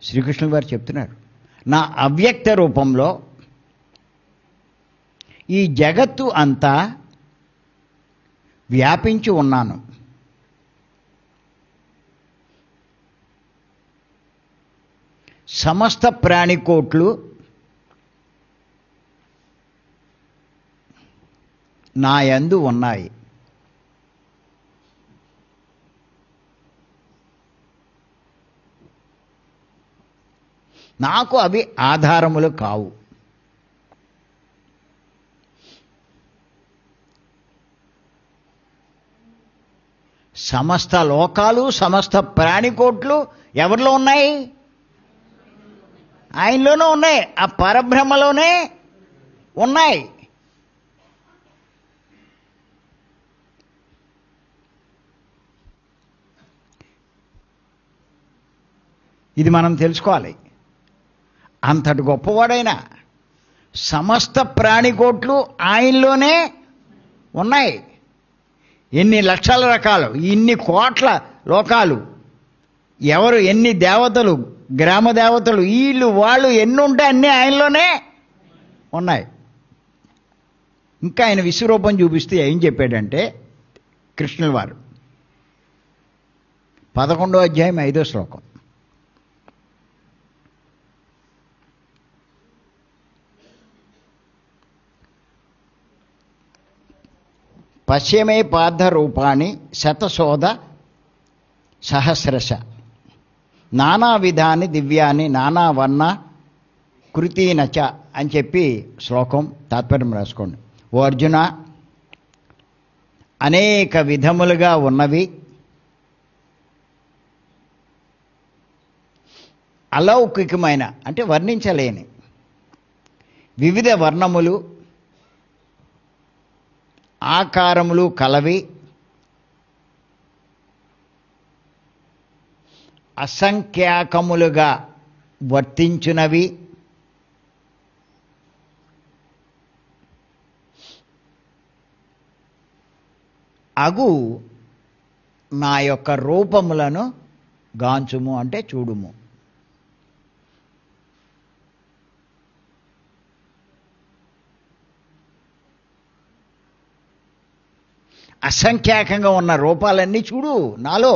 శ్రీకృష్ణుల వారు చెప్తున్నారు, నా అవ్యక్త రూపంలో ఈ జగత్తు అంతా వ్యాపించి ఉన్నాను. సమస్త ప్రాణికోట్లు నా యందు ఉన్నాయి. నాకు అవి ఆధారములు కావు. సమస్త లోకాలు, సమస్త ప్రాణికోట్లు ఎవరిలో ఉన్నాయి? ఆయనలోనూ ఉన్నాయి, ఆ పరబ్రహ్మలోనే ఉన్నాయి. ఇది మనం తెలుసుకోవాలి. అంతటి గొప్పవాడైన సమస్త ప్రాణికోట్లు ఆయనలోనే ఉన్నాయి. ఎన్ని లక్షల రకాలు, ఇన్ని కోట్ల లోకాలు, ఎవరు ఎన్ని దేవతలు, గ్రామ దేవతలు, వీళ్ళు వాళ్ళు ఎన్ని ఉంటే అన్నీ ఆయనలోనే ఉన్నాయి. ఇంకా ఆయన విశ్వరూపం చూపిస్తే ఏం చెప్పాడంటే కృష్ణుల వారు 11వ అధ్యాయం 5వ శ్లోకం. పశ్యమే పార్థ రూపాణి శతశోధ సహస్రశ నానా విధాని దివ్యాని నానా వర్ణ కృతీనచ అని చెప్పి శ్లోకం తాత్పర్యం రాసుకోండి. ఓ అర్జున, అనేక విధములుగా ఉన్నవి, అలౌకికమైన అంటే వర్ణించలేని వివిధ వర్ణములు ఆకారములు కలవి, అసంఖ్యాకములుగా వర్తించునవి, అగు నా యొక్క రూపములను గాంచుము అంటే చూడుము. అసంఖ్యాకంగా ఉన్న రూపాలన్నీ చూడు నాలో.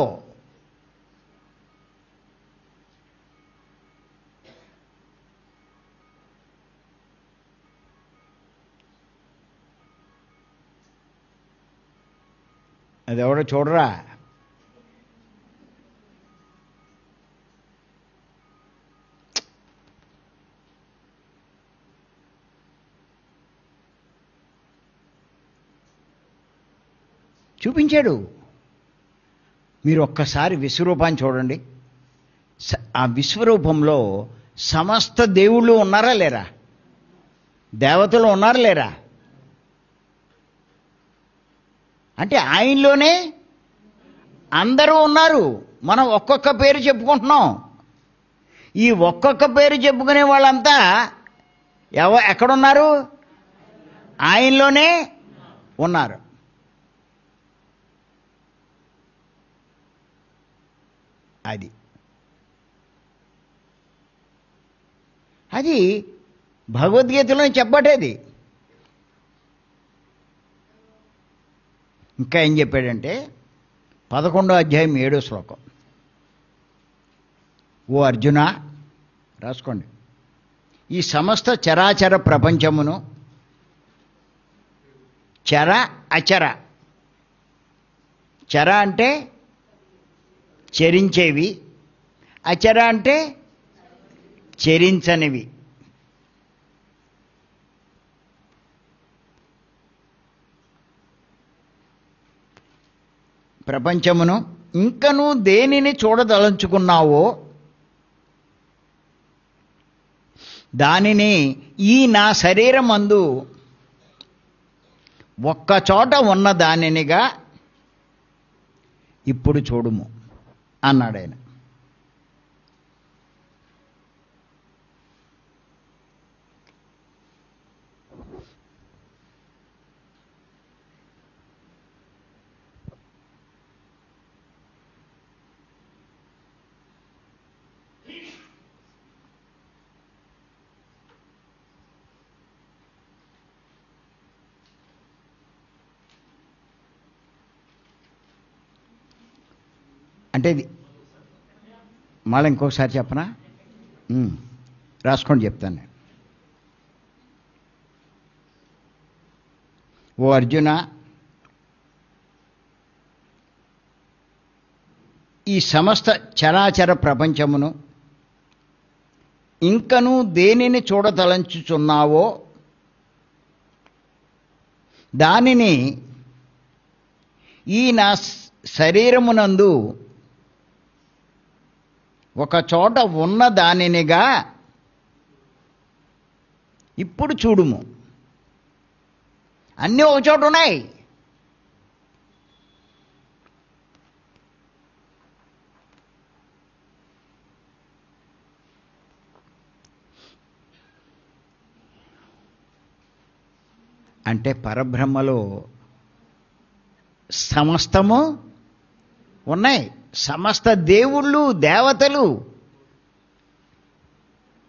అది ఎవడో చూడరా. చూపించాడు. మీరు ఒక్కసారి విశ్వరూపాన్ని చూడండి. ఆ విశ్వరూపంలో సమస్త దేవుళ్ళు ఉన్నారా లేరా? దేవతలు ఉన్నారా లేరా? అంటే ఆయనలోనే అందరూ ఉన్నారు. మనం ఒక్కొక్క పేరు చెప్పుకుంటున్నాం. ఈ ఒక్కొక్క పేరు చెప్పుకునే వాళ్ళంతా ఎక్కడున్నారు? ఆయనలోనే ఉన్నారు. అది భగవద్గీతలో చెప్పబడేది. ఇంకా ఏం చెప్పాడంటే 11వ అధ్యాయం 7వ శ్లోకం. ఓ అర్జున, రాసుకోండి. ఈ సమస్త చరాచర ప్రపంచమును, చర అచర, చర అంటే చరించేవి, అచర అంటే చరించనివి. ప్రపంచమును ఇంకను దేనిని చూడదలుచుకున్నావో దానిని ఈ నా శరీరమందు ఒక్కచోట ఉన్న దానినిగా ఇప్పుడు చూడుము అన్నాడు ఆయన. అంటే ఇది మళ్ళీ ఇంకొకసారి చెప్పనా? రాసుకోండి, చెప్తాను నేను. ఓ అర్జున, ఈ సమస్త చరాచర ప్రపంచమును ఇంకను దేనిని చూడతలంచుచున్నావో దానిని ఈ నా శరీరమునందు ఒక చోట ఉన్న దానినిగా ఇప్పుడు చూడుము. అన్నీ ఒక చోట ఉన్నాయి. అంటే పరబ్రహ్మలో సమస్తము ఉన్నాయి. సమస్త దేవుళ్ళు, దేవతలు.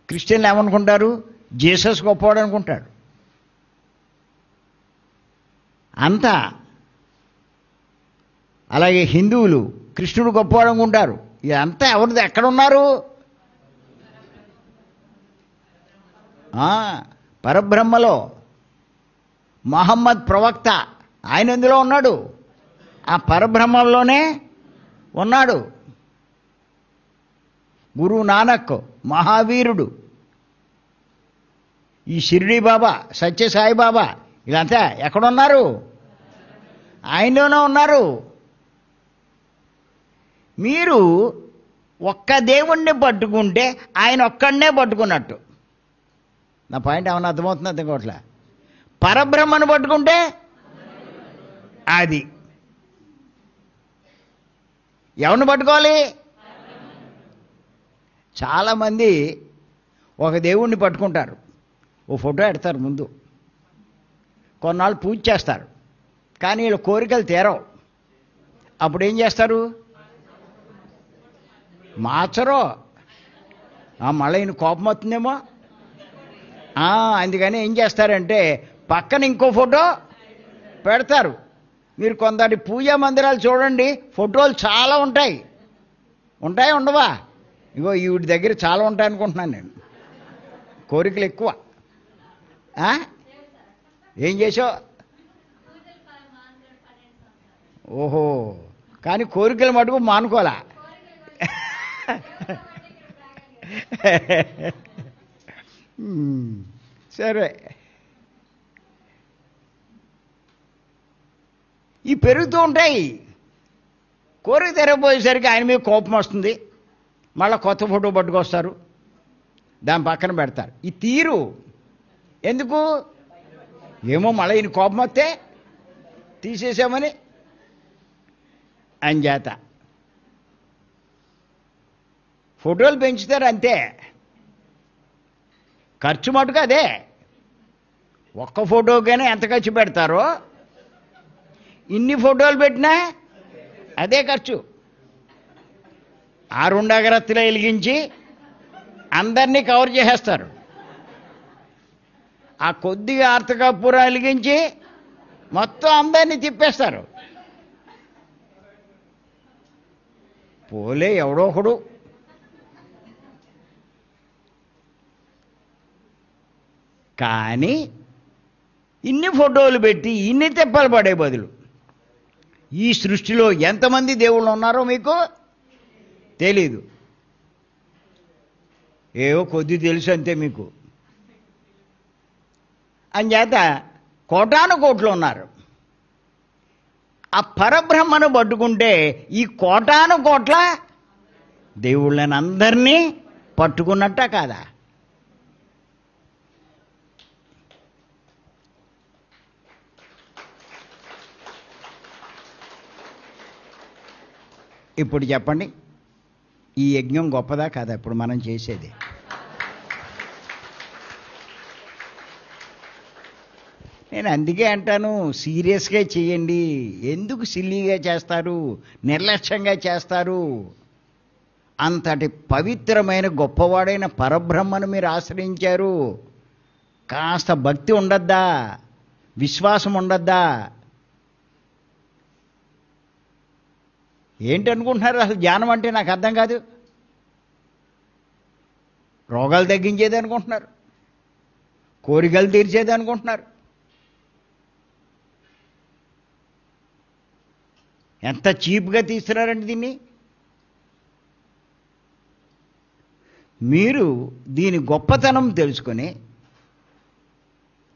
క్రిస్టియన్లు ఏమనుకుంటారు? జీసస్ గొప్పవాడు అనుకుంటాడు. అంతా అలాగే హిందువులు కృష్ణుడు గొప్పవాడు అనుకుంటారు. ఇదంతా ఎవరిది? ఎక్కడున్నారు? పరబ్రహ్మలో. మహమ్మద్ ప్రవక్త, ఆయన ఎందులో ఉన్నాడు? ఆ పరబ్రహ్మంలోనే ఉన్నాడు. గురు నానక్, మహావీరుడు, ఈ షిరిడి బాబా, సత్యసాయి బాబా, వీళ్ళంతా ఎక్కడున్నారు? ఆయనలోనే ఉన్నారు. మీరు ఒక్క దేవుణ్ణి పట్టుకుంటే ఆయన ఒక్కడనే పట్టుకున్నట్టు. నా పాయింట్ ఏమన్నా అర్థమవుతుంది? అర్థం కావట్లే. పరబ్రహ్మను పట్టుకుంటే అది. ఎవరిని పట్టుకోవాలి? చాలామంది ఒక దేవుణ్ణి పట్టుకుంటారు, ఓ ఫోటో పెడతారు ముందు, కొన్నాళ్ళు పూజ చేస్తారు, కానీ వీళ్ళ కోరికలు తీరవు. అప్పుడు ఏం చేస్తారు? మార్చరు. మళ్ళీ ఈయన కోపం వస్తుందేమో, అందుకని ఏం చేస్తారంటే పక్కన ఇంకో ఫోటో పెడతారు. మీరు కొందరి పూజా మందిరాలు చూడండి, ఫోటోలు చాలా ఉంటాయి. ఉంటాయి ఉండవా? ఇగో వీడి దగ్గర చాలా ఉంటాయి అనుకుంటున్నాను నేను. కోరికలు ఎక్కువ. ఏం చేసావు? ఓహో, కానీ కోరికలు మటుకు మానుకోలే. సరే, ఈ పెరుగుతూ ఉంటాయి. కోరిక తెరపోయేసరికి ఆయన మీద కోపం వస్తుంది, మళ్ళీ కొత్త ఫోటో పట్టుకొస్తారు, దాని పక్కన పెడతారు. ఈ తీరు ఎందుకు? ఏమో మళ్ళీ ఈయన కోపం వస్తే తీసేసామని. అంచేత ఫోటోలు పెంచుతారు అంతే. ఖర్చు మటుకు అదే. ఒక్క ఫోటోకైనా ఎంత ఖర్చు పెడతారో, ఇన్ని ఫోటోలు పెట్టినా అదే ఖర్చు. ఆ 2 అగరత్తులు వెలిగించి అందరినీ కవర్ చేసేస్తారు. ఆ కొద్దిగా ఆర్తకర్పూరం వెలిగించి మొత్తం అందరినీ తిప్పేస్తారు. పోలే ఎవడో ఒకడు కానీ ఇన్ని ఫోటోలు పెట్టి ఇన్ని తిప్పలు పడే బదులు ఈ సృష్టిలో ఎంతమంది దేవుళ్ళు ఉన్నారో మీకు తెలీదు. ఏవో కొద్ది తెలుసు అంతే మీకు. అంచేత కోటాను కోట్లు ఉన్నారు. ఆ పరబ్రహ్మను పట్టుకుంటే ఈ కోటాను కోట్ల దేవుళ్ళని అందరినీ పట్టుకున్నట్ట కాదా? ఇప్పుడు చెప్పండి, ఈ యజ్ఞం గొప్పదా కాదా ఇప్పుడు మనం చేసేది? నేను అందుకే అంటాను, సీరియస్గా చేయండి. ఎందుకు సిల్లీగా చేస్తారు, నిర్లక్ష్యంగా చేస్తారు? అంతటి పవిత్రమైన గొప్పవాడైన పరబ్రహ్మను మీరు ఆశ్రయించారు. కాస్త భక్తి ఉండద్దా? విశ్వాసం ఉండద్దా? ఏంటనుకుంటున్నారు అసలు ధ్యానం అంటే? నాకు అర్థం కాదు. రోగాలు తగ్గించేది అనుకుంటున్నారు, కోరికలు తీర్చేది అనుకుంటున్నారు. ఎంత చీప్గా తీస్తున్నారండి దీన్ని. మీరు దీని గొప్పతనం తెలుసుకొని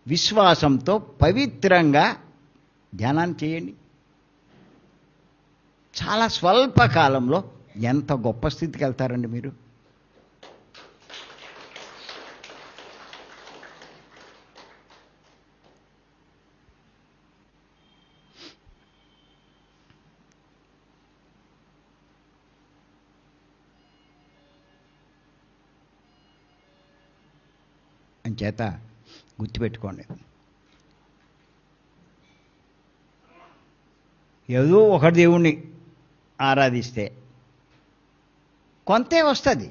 విశ్వాసంతో పవిత్రంగా ధ్యానాన్ని చేయండి. చాలా స్వల్ప కాలంలో ఎంత గొప్ప స్థితికి వెళ్తారండి మీరు. అంచేత గుర్తుపెట్టుకోండి, ఏదో ఒక దేవుణ్ణి ఆరాధిస్తే కొంతే వస్తుంది.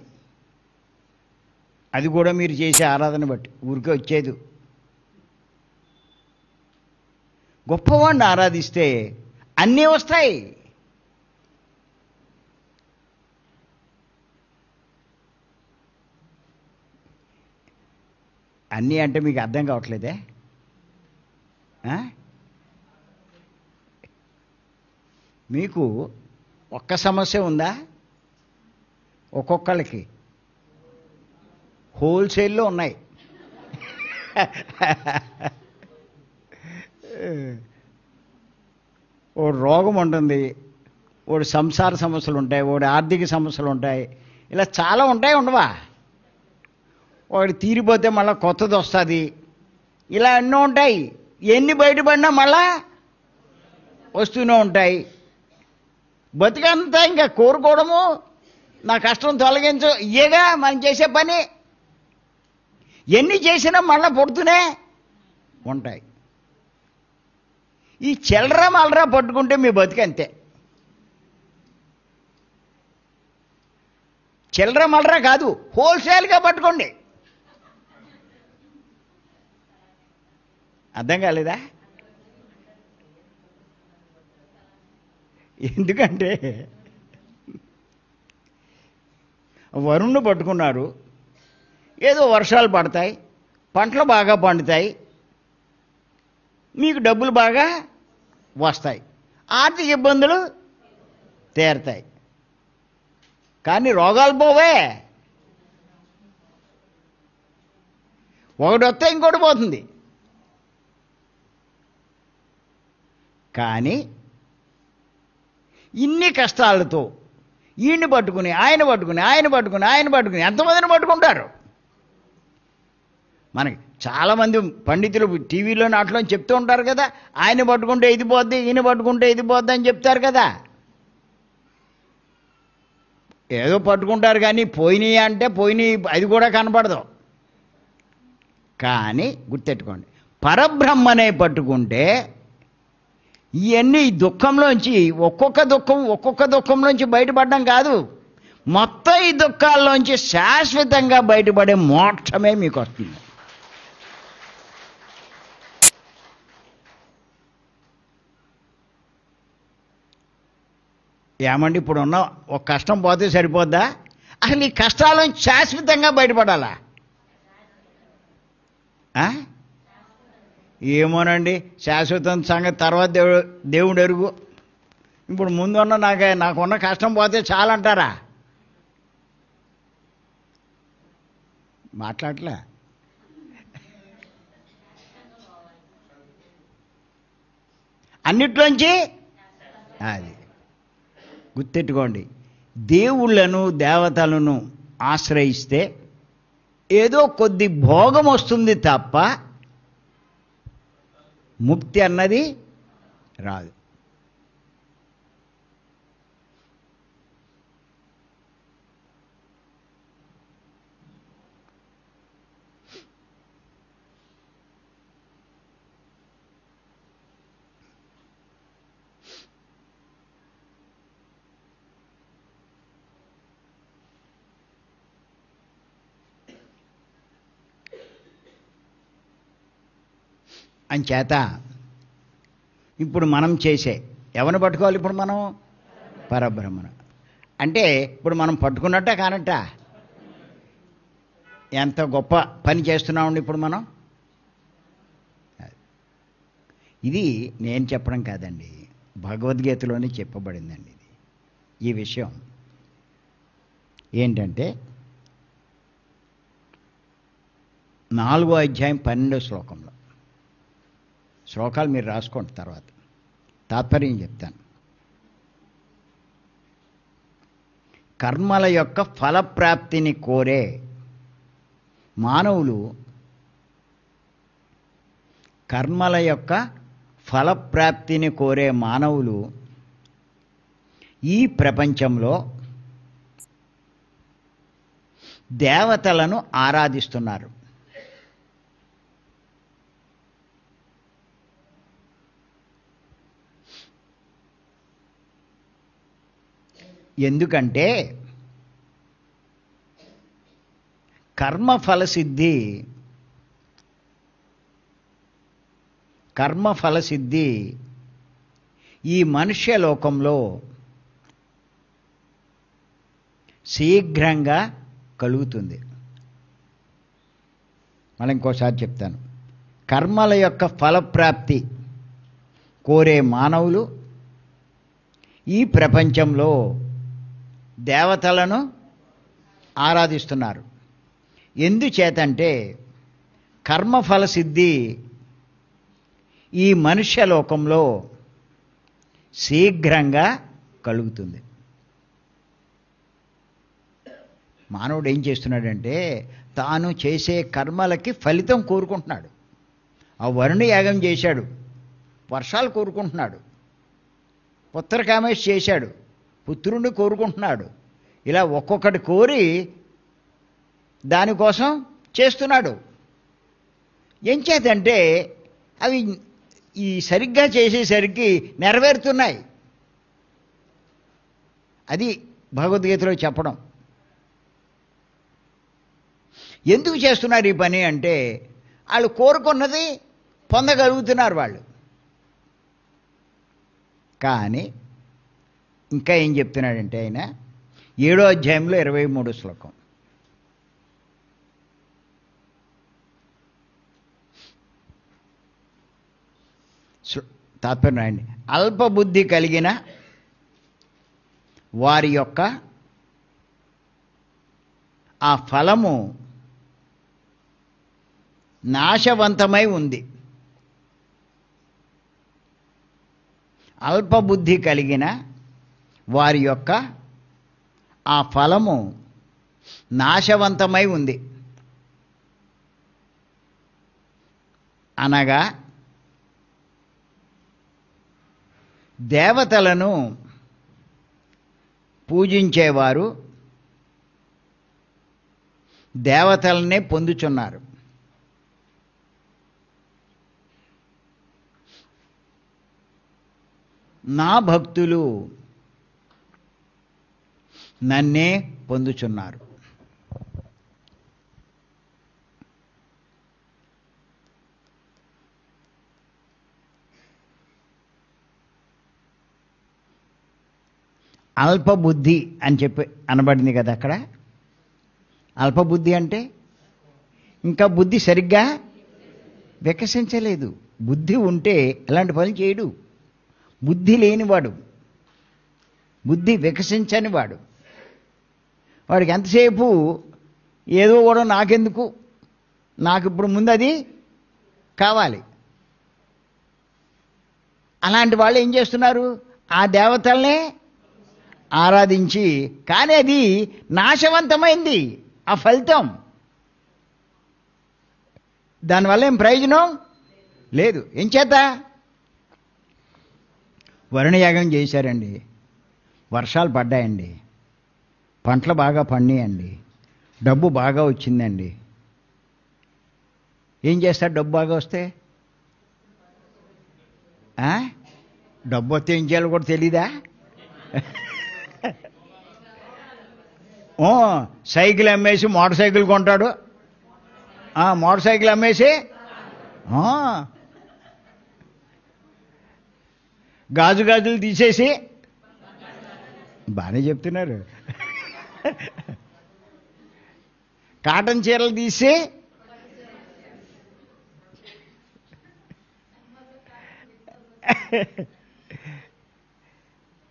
అది కూడా మీరు చేసే ఆరాధన బట్టి ఊరికే వచ్చేది. గొప్పవాడిని ఆరాధిస్తే అన్నీ వస్తాయి. అన్నీ అంటే మీకు అర్థం కావట్లేదే? మీకు ఒక్క సమస్య ఉందా? ఒక్కొక్కళ్ళకి హోల్సేల్లో ఉన్నాయి. ఓ రోగం ఉంటుంది, ఓడి సంసార సమస్యలు ఉంటాయి, ఓడి ఆర్థిక సమస్యలు ఉంటాయి, ఇలా చాలా ఉంటాయి. ఉండవా? ఒకటి తీరిపోతే మళ్ళీ కొత్తది వస్తుంది, ఇలా ఎన్నో ఉంటాయి. ఎన్ని బయటపడినా మళ్ళా వస్తూనే ఉంటాయి. బతికంతా ఇంకా కోరుకోవడము, నా కష్టం తొలగించు, ఇయేగా మనం చేసే పని. ఎన్ని చేసినా మళ్ళా పుడుతూనే ఉంటాయి. ఈ చిల్లర మల్లరా పట్టుకుంటే మీ బతికంతే. చిల్లర మల్లరా కాదు, హోల్సేల్గా పట్టుకోండి. అర్థం కాలేదా? ఎందుకంటే వరుణ్ణి పట్టుకున్నారు, ఏదో వర్షాలు పడతాయి, పంటలు బాగా పండుతాయి, మీకు డబ్బులు బాగా వస్తాయి, ఆర్థిక ఇబ్బందులు తీరుతాయి. కానీ రోగాలు పోవే. ఒకటి వస్తే ఇంకోటి పోతుంది. కానీ ఇన్ని కష్టాలతో ఈయన్ని పట్టుకుని ఆయన పట్టుకుని ఆయన పట్టుకుని ఆయన పట్టుకుని ఎంతమందిని పట్టుకుంటారు? మనకి చాలామంది పండితులు టీవీలో నాట్లో చెప్తూ ఉంటారు కదా, ఆయన పట్టుకుంటే ఇది పోద్ది, ఈయన పట్టుకుంటే ఇది పోద్ది అని చెప్తారు కదా. ఏదో పట్టుకుంటారు కానీ పోయినాయి అంటే పోయినాయి, అది కూడా కనపడదు. కానీ గుర్తెట్టుకోండి, పరబ్రహ్మనే పట్టుకుంటే ఇవన్నీ దుఃఖంలోంచి ఒక్కొక్క దుఃఖంలోంచి బయటపడడం కాదు, మొత్తం ఈ దుఃఖాల్లోంచి శాశ్వతంగా బయటపడే మోక్షమే మీకు వస్తుంది. ఏమండి, ఇప్పుడున్న ఒక కష్టం పోతే సరిపోద్దా? అసలు ఈ కష్టాలను శాశ్వతంగా బయటపడాలా? ఏమోనండి, శాశ్వతం సంగతి తర్వాత దేవుడు ఎరుగు. ఇప్పుడు ముందున్న నాకున్న కష్టం పోతే చాలంటారా? మాట్లాడలే. అన్నిట్లోంచి అది గుర్తెట్టుకోండి, దేవుళ్ళను దేవతలను ఆశ్రయిస్తే ఏదో కొద్ది భోగం వస్తుంది తప్ప ముక్తి అన్నది రాదు. అంచేత ఇప్పుడు మనం చేసే ఎవరిని పట్టుకోవాలి? ఇప్పుడు మనం పరబ్రహ్మను. అంటే ఇప్పుడు మనం పట్టుకున్నట్ట కానట్ట? ఎంత గొప్ప పని చేస్తున్నామండి ఇప్పుడు మనం. ఇది నేను చెప్పడం కాదండి, భగవద్గీతలోనే చెప్పబడిందండి. ఇది ఈ విషయం ఏంటంటే 4వ అధ్యాయం 12వ శ్లోకంలో, శ్లోకాలు మీరు రాసుకోండి, తర్వాత తాత్పర్యం చెప్తాను. కర్మల యొక్క ఫలప్రాప్తిని కోరే మానవులు, కర్మల యొక్క ఫలప్రాప్తిని కోరే మానవులు ఈ ప్రపంచంలో దేవతలను ఆరాధిస్తున్నారు. ఎందుకంటే కర్మఫలసిద్ధి ఈ మనుష్య లోకంలో శీఘ్రంగా కలుగుతుంది. మళ్ళీ ఇంకోసారి చెప్తాను, కర్మల యొక్క ఫలప్రాప్తి కోరే మానవులు ఈ ప్రపంచంలో దేవతలను ఆరాధిస్తున్నారు. ఎందుచేతంటే కర్మఫల సిద్ధి ఈ మనుష్య లోకంలో శీఘ్రంగా కలుగుతుంది. మానవుడు ఏం చేస్తున్నాడంటే తాను చేసే కర్మలకి ఫలితం కోరుకుంటున్నాడు. ఆ వరుణ యాగం చేశాడు, వర్షాలు కోరుకుంటున్నాడు. పుత్రకామేష్ చేశాడు, పుత్రుణ్ణి కోరుకుంటున్నాడు. ఇలా ఒక్కొక్కటి కోరి దానికోసం చేస్తున్నాడు. ఏం చేతంటే అవి ఈ సరిగ్గా చేసేసరికి నెరవేరుతున్నాయి. అది భగవద్గీతలో చెప్పడం. ఎందుకు చేస్తున్నారు ఈ పని అంటే వాళ్ళు కోరుకున్నది పొందగలుగుతున్నారు వాళ్ళు. కానీ ఇంకా ఏం చెప్తున్నాడంటే ఆయన 7వ అధ్యాయంలో 23వ శ్లోకం, తాత్పర్యం రాయండి. అల్పబుద్ధి కలిగిన వారి యొక్క ఆ ఫలము నాశవంతమై ఉంది. అల్పబుద్ధి కలిగిన వారి యొక్క ఆ ఫలము నాశవంతమై ఉంది. అనగా దేవతలను పూజించేవారు దేవతలనే పొందుచున్నారు. నా భక్తులు నన్నే పొందుచున్నారు. అల్పబుద్ధి అని చెప్పి అనబడింది కదా అక్కడ. అల్పబుద్ధి అంటే ఇంకా బుద్ధి సరిగ్గా వికసించలేదు. బుద్ధి ఉంటే ఎలాంటి పనులు చేయడు. బుద్ధి లేనివాడు, బుద్ధి వికసించని వాడు, వాడికి ఎంతసేపు ఏదో కూడా నాకెందుకు, నాకు ఇప్పుడు ముందు అది కావాలి. అలాంటి వాళ్ళు ఏం చేస్తున్నారు, ఆ దేవతల్నే ఆరాధించి, కానీ అది నాశవంతమైంది ఆ ఫలితం. దానివల్ల ఏం ప్రయోజనం లేదు. ఏం చేత వరుణయాగం చేశారండి, వర్షాలు పడ్డాయండి, పంటలు బాగా పండియండి, డబ్బు బాగా వచ్చిందండి. ఏం చేస్తారు డబ్బు బాగా వస్తే? డబ్బు వస్తే ఏం చేయాలో కూడా తెలీదా? సైకిల్ అమ్మేసి మోటార్ సైకిల్ కొంటాడు, మోటార్ సైకిల్ అమ్మేసి గాజులు తీసేసి, బాగానే చెప్తున్నారు, కాటన్ చీరలు తీసి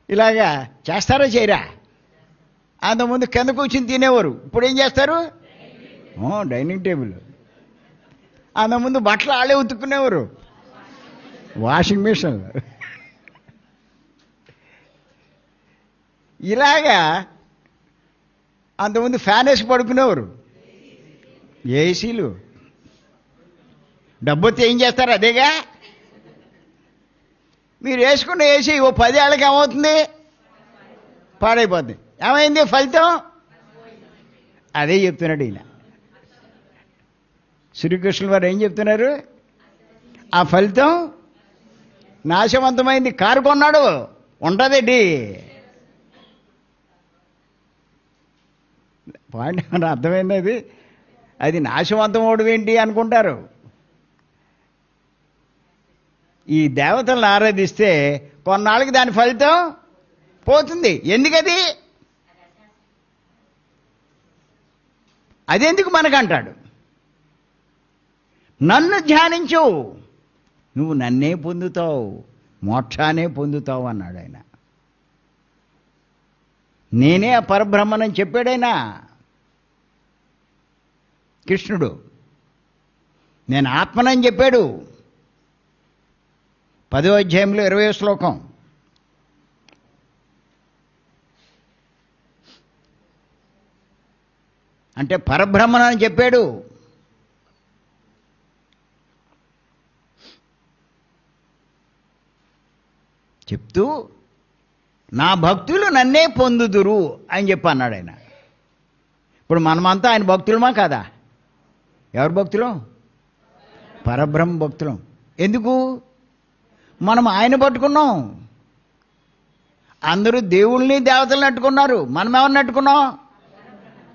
ఇలాగా చేస్తారా చేయరా? అంతకుముందు కింద కూర్చుని తినేవారు, ఇప్పుడు ఏం చేస్తారు? Dining table. అంతకుముందు బట్టలు ఆళ్ళే ఉతుక్కునేవారు, వాషింగ్ మిషన్. ఇలాగా అంతకుముందు ఫ్యాన్ వేసి పడుకునేవారు, ఏసీలు. డబ్బొత్తి ఏం చేస్తారు? అదేగా. మీరు వేసుకున్న ఏసీ ఓ 10 ఏళ్ళకి ఏమవుతుంది? పాడైపోతుంది. ఏమైంది ఫలితం? అదే చెప్తున్నాడు ఈయన. శ్రీకృష్ణుల వారు ఏం చెప్తున్నారు? ఆ ఫలితం నాశవంతమైంది. కారు కొన్నాడు, ఉంటుందండి. పాయింట్ అర్థమైంది. అది నాశవంతం అవడం ఏంటి అనుకుంటారు. ఈ దేవతలను ఆరాధిస్తే కొన్నాళ్ళకి దాని ఫలితం పోతుంది. ఎందుకది? అదెందుకు మనకంటాడు? నన్ను ధ్యానించు, నువ్వు నన్నే పొందుతావు, మోక్షానే పొందుతావు అన్నాడు ఆయన. నేనే ఆ పరబ్రహ్మనని చెప్పాడైనా కృష్ణుడు. నేను ఆత్మనని చెప్పాడు 10వ అధ్యాయంలో 20వ శ్లోకం. అంటే పరబ్రహ్మను అని చెప్పాడు. చెప్తూ నా భక్తులు నన్నే పొందుదురు అని చెప్పి అన్నాడు ఆయన. ఇప్పుడు మనమంతా ఆయన భక్తులమా కాదా? ఎవరు భక్తులం? పరబ్రహ్మ భక్తులం. ఎందుకు? మనం ఆయన పట్టుకున్నాం. అందరూ దేవుళ్ళని దేవతలను అట్టుకున్నారు, మనం ఎవరిని అట్టుకున్నాం?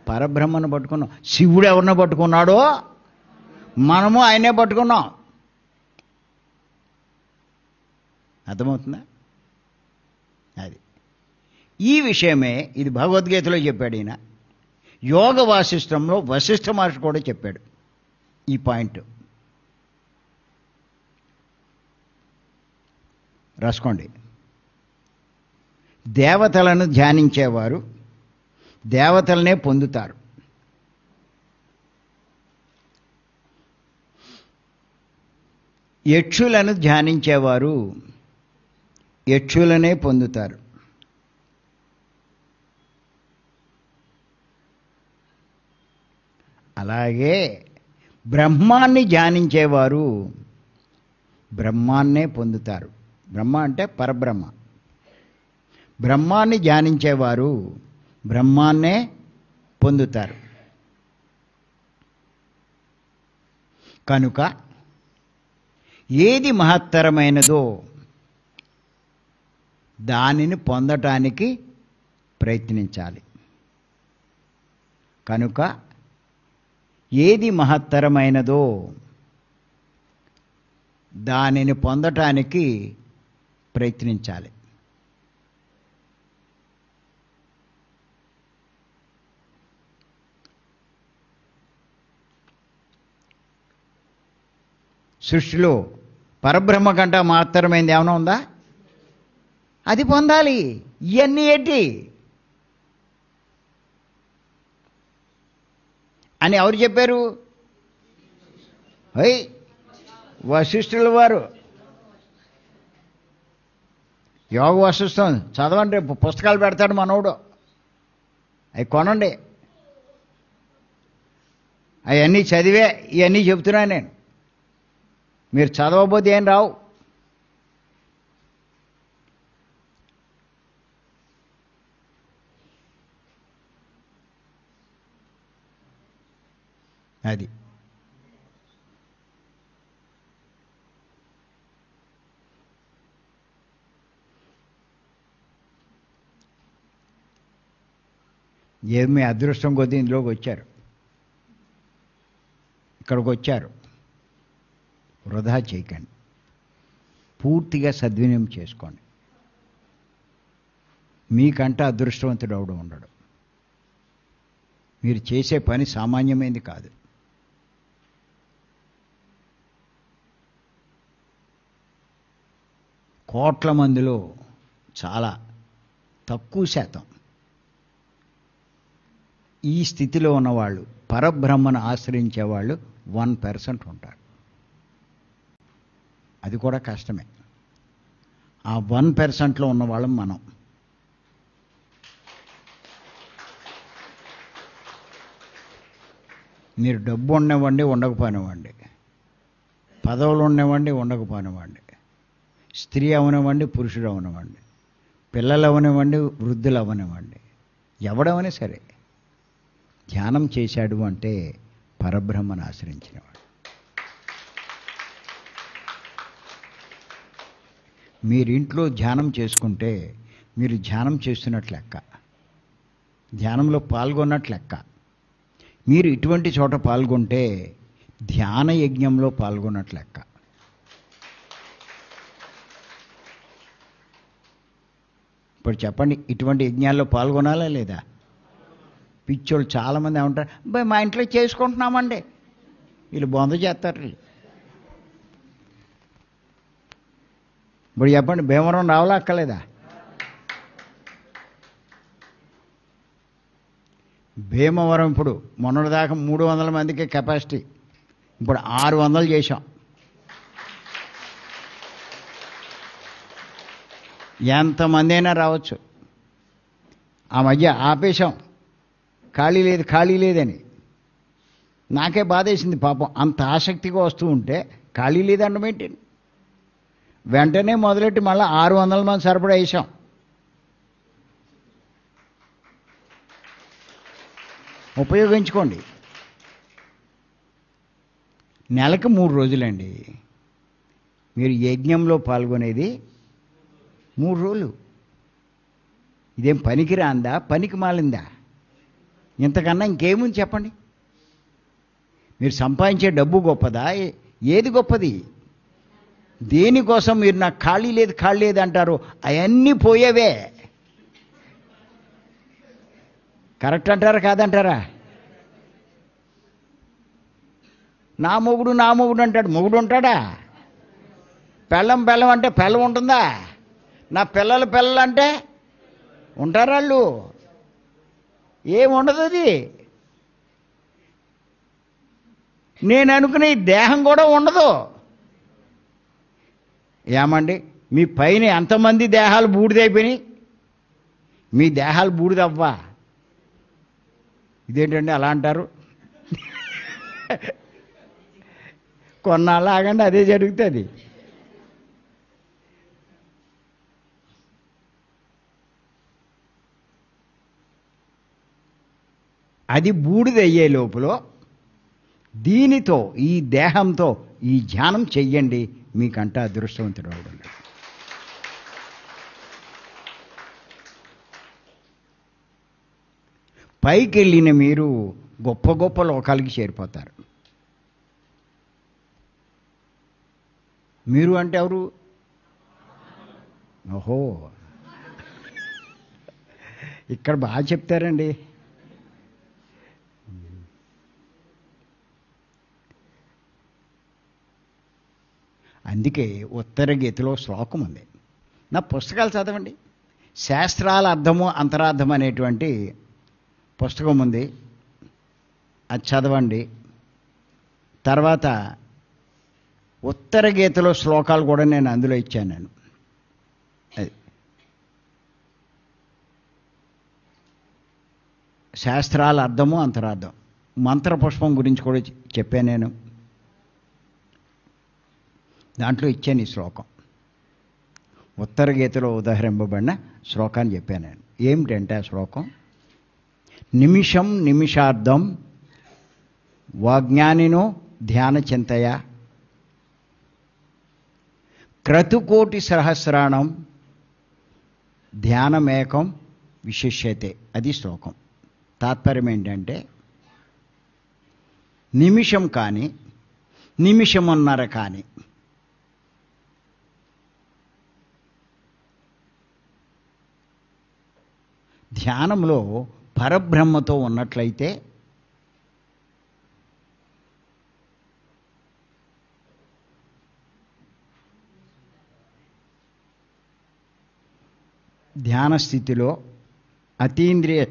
పరబ్రహ్మను పట్టుకున్నాం. శివుడు ఎవరిని పట్టుకున్నాడో మనము ఆయనే పట్టుకున్నాం. అర్థమవుతుందా? అది ఈ విషయమే ఇది భగవద్గీతలో చెప్పాడు ఈయన. యోగ వాసిష్టంలో వశిష్ఠ మహర్షి కూడా చెప్పాడు ఈ పాయింట్. రాసుకోండి. దేవతలను ధ్యానించేవారు దేవతలనే పొందుతారు. యక్షులను ధ్యానించేవారు యక్షులనే పొందుతారు. అలాగే బ్రహ్మాన్ని ధ్యానించేవారు బ్రహ్మాన్నే పొందుతారు. బ్రహ్మ అంటే పరబ్రహ్మ. బ్రహ్మాన్ని ధ్యానించేవారు బ్రహ్మాన్నే పొందుతారు. కనుక ఏది మహత్తరమైనదో దానిని పొందటానికి ప్రయత్నించాలి. కనుక ఏది మహత్తరమైనదో దానిని పొందటానికి ప్రయత్నించాలి. సృష్టిలో పరబ్రహ్మ కంటే మహత్తరమైనది ఏమైనా ఉందా? అది పొందాలి. ఇవన్నీ ఏంటి అని ఎవరు చెప్పారు? వశిష్ఠుల వారు. యోగ వశిష్టం చదవండి, పుస్తకాలు పెడతాడు మనోడు, అవి కొనండి. అవన్నీ చదివే ఇవన్నీ చెప్తున్నాను నేను. మీరు చదవబోతే ఏం రావు. అది ఏమి అదృష్టం కొద్దీ ఇందులోకి వచ్చారు, ఇక్కడికి వచ్చారు. వృధా చేయకండి, పూర్తిగా సద్వినియోగం చేసుకోండి. మీకంటే అదృష్టవంతుడు ఎవడు ఉండడు. మీరు చేసే పని సామాన్యమైనది కాదు. కోట్ల మందిలో చాలా తక్కువ శాతం ఈ స్థితిలో ఉన్నవాళ్ళు, పరబ్రహ్మను ఆశ్రయించేవాళ్ళు 1% ఉంటారు. అది కూడా కష్టమే. ఆ 1%లో ఉన్నవాళ్ళం మనం. మీరు డబ్బు ఉండనివ్వండి, ఉండకపోనివ్వండి, పదవులు ఉండనివ్వండి, ఉండకపోనివ్వండి, స్త్రీ అవనివ్వండి, పురుషుడు అవనివ్వండి, పిల్లలు అవనివ్వండి, వృద్ధులు అవనివ్వండి, ఎవడవని సరే ధ్యానం చేశాడు అంటే పరబ్రహ్మను ఆశ్రయించినవాడు. మీరింట్లో ధ్యానం చేసుకుంటే మీరు ధ్యానం చేస్తున్నట్లు లెక్క, ధ్యానంలో పాల్గొన్నట్లు లెక్క. మీరు ఇటువంటి చోట పాల్గొంటే ధ్యాన యజ్ఞంలో పాల్గొన్నట్లు లెక్క. ఇప్పుడు చెప్పండి, ఇటువంటి యజ్ఞాల్లో పాల్గొనాలా లేదా? పిచ్చోళ్ళు చాలామంది ఏమంటారు, అబ్బాయి మా ఇంట్లో చేసుకుంటున్నామండి, వీళ్ళు బొంద చేస్తారు. ఇప్పుడు చెప్పండి, భీమవరం రావాలా అక్కర్లేదా? భీమవరం ఇప్పుడు మొన్నటిదాకా 300 మందికి కెపాసిటీ, ఇప్పుడు 600 చేశాం. ఎంతమంది అయినా రావచ్చు. ఆ మధ్య ఆపేశాం, ఖాళీ లేదని. నాకే బాధేసింది పాపం. అంత ఆసక్తిగా వస్తూ ఉంటే ఖాళీ లేదండం ఏంటి. వెంటనే మొదలెట్టి మళ్ళీ 600 మంది సరిపడా వేసాం. ఉపయోగించుకోండి. నెలకు 3 రోజులండి. మీరు యజ్ఞంలో పాల్గొనేది 3 రోజులు. ఇదేం పనికి రాందా, పనికి మాలిందా? ఇంతకన్నా ఇంకేముంది చెప్పండి. మీరు సంపాదించే డబ్బు గొప్పదా, ఏది గొప్పది? దేనికోసం మీరు నాకు ఖాళీ లేదు అంటారు, అవన్నీ పోయేవే. కరెక్ట్ అంటారా కాదంటారా? నా మొగుడు అంటాడు. మొగుడు ఉంటాడా? పెళ్ళం అంటే పెళ్ళం ఉంటుందా? నా పిల్లలు అంటే ఉంటారు వాళ్ళు? ఏముండదు. అది నేను అనుకునే ఈ దేహం కూడా ఉండదు. ఏమండి, మీ పైన ఎంతమంది దేహాలు బూడిదైపోయినాయి? మీ దేహాలు బూడిదవ్వా? ఇదేంటండి అలా అంటారు? కొన్నాళ్ళు ఆగండి, అదే జరుగుతుంది. అది బూడిదయ్యే లోపల దీనితో, ఈ దేహంతో ఈ ధ్యానం చెయ్యండి. మీకంట అదృష్టవంతుడు అవడం. పైకి వెళ్ళిన మీరు గొప్ప గొప్ప లోకాలకి చేరిపోతారు. మీరు అంటే ఎవరు? ఓహో, ఇక్కడ బాగా చెప్తారండి. అందుకే ఉత్తర గీతలో శ్లోకం ఉంది. నా పుస్తకాలు చదవండి. శాస్త్రాల అర్థము అంతరార్థం అనేటువంటి పుస్తకం ఉంది, అది చదవండి. తర్వాత ఉత్తర గీతలో శ్లోకాలు కూడా నేను అందులో ఇచ్చాను. నేను అది శాస్త్రాల అర్థము అంతరార్థం. మంత్రపుష్పం గురించి కూడా చెప్పాను నేను, దాంట్లో ఇచ్చాను ఈ శ్లోకం. ఉత్తర గీతలో ఉదహరింపబడిన శ్లోకాన్ని చెప్పాను నేను. ఏమిటంటే ఆ శ్లోకం, నిమిషం నిమిషార్థం వాజ్ఞానినో ధ్యాన చింతయ క్రతుకోటి సహస్రాణం ధ్యానమేకం విశిష్యతే. అది శ్లోకం. తాత్పర్యం ఏంటంటే, నిమిషం కానీ నిమిషమున్నర కానీ ధ్యానంలో పరబ్రహ్మతో ఉన్నట్లయితే ధ్యాన స్థితిలో, అతీంద్రియ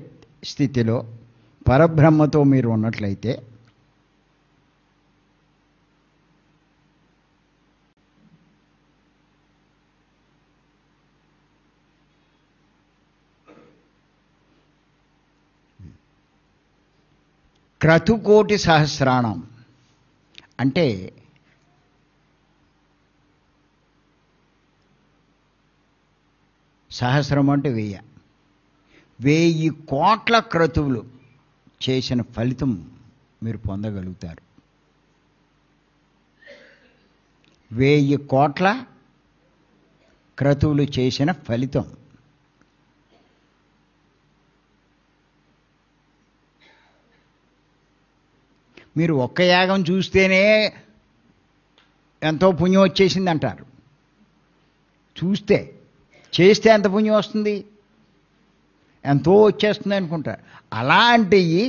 స్థితిలో పరబ్రహ్మతో మీరు ఉన్నట్లయితే క్రతుకోటి సహస్రాణం అంటే సహస్రం అంటే 1000 కోట్ల క్రతువులు చేసిన ఫలితం మీరు పొందగలుగుతారు. 1000 కోట్ల క్రతువులు చేసిన ఫలితం. మీరు ఒక్క యాగం చూస్తేనే ఎంతో పుణ్యం వచ్చేసింది అంటారు. చేస్తే ఎంత పుణ్యం వస్తుంది, ఎంతో వచ్చేస్తుంది అనుకుంటారు. అలాంటివి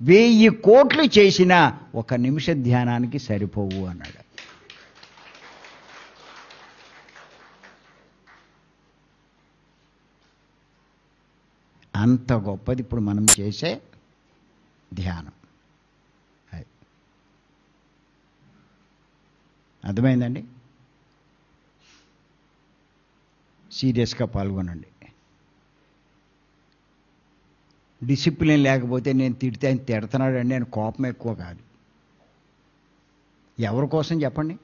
1000 కోట్లు చేసిన 1 నిమిష ధ్యానానికి సరిపోవు అన్నాడు. అంత గొప్పది ఇప్పుడు మనం చేసే ధ్యానం. అర్థమైందండి? సీరియస్గా పాల్గొనండి. డిసిప్లిన్ లేకపోతే నేను తిడితే ఆయన తిడుతున్నాడండి అని కోపం ఎక్కువ కాదు. ఎవరి కోసం చెప్పండి?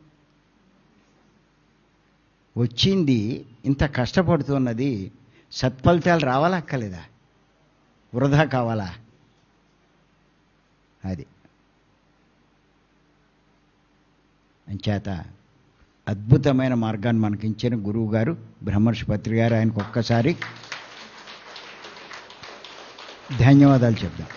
వచ్చింది ఇంత కష్టపడుతున్నది సత్ఫలితాలు రావాలా అక్కర్లేదా? వృధా కావాలా? అది అంచేత అద్భుతమైన మార్గాన్ని మనకించిన గురువు గారు బ్రహ్మర్షి పత్రి గారు, ఆయనకు ఒక్కసారి ధన్యవాదాలు చెప్దాం.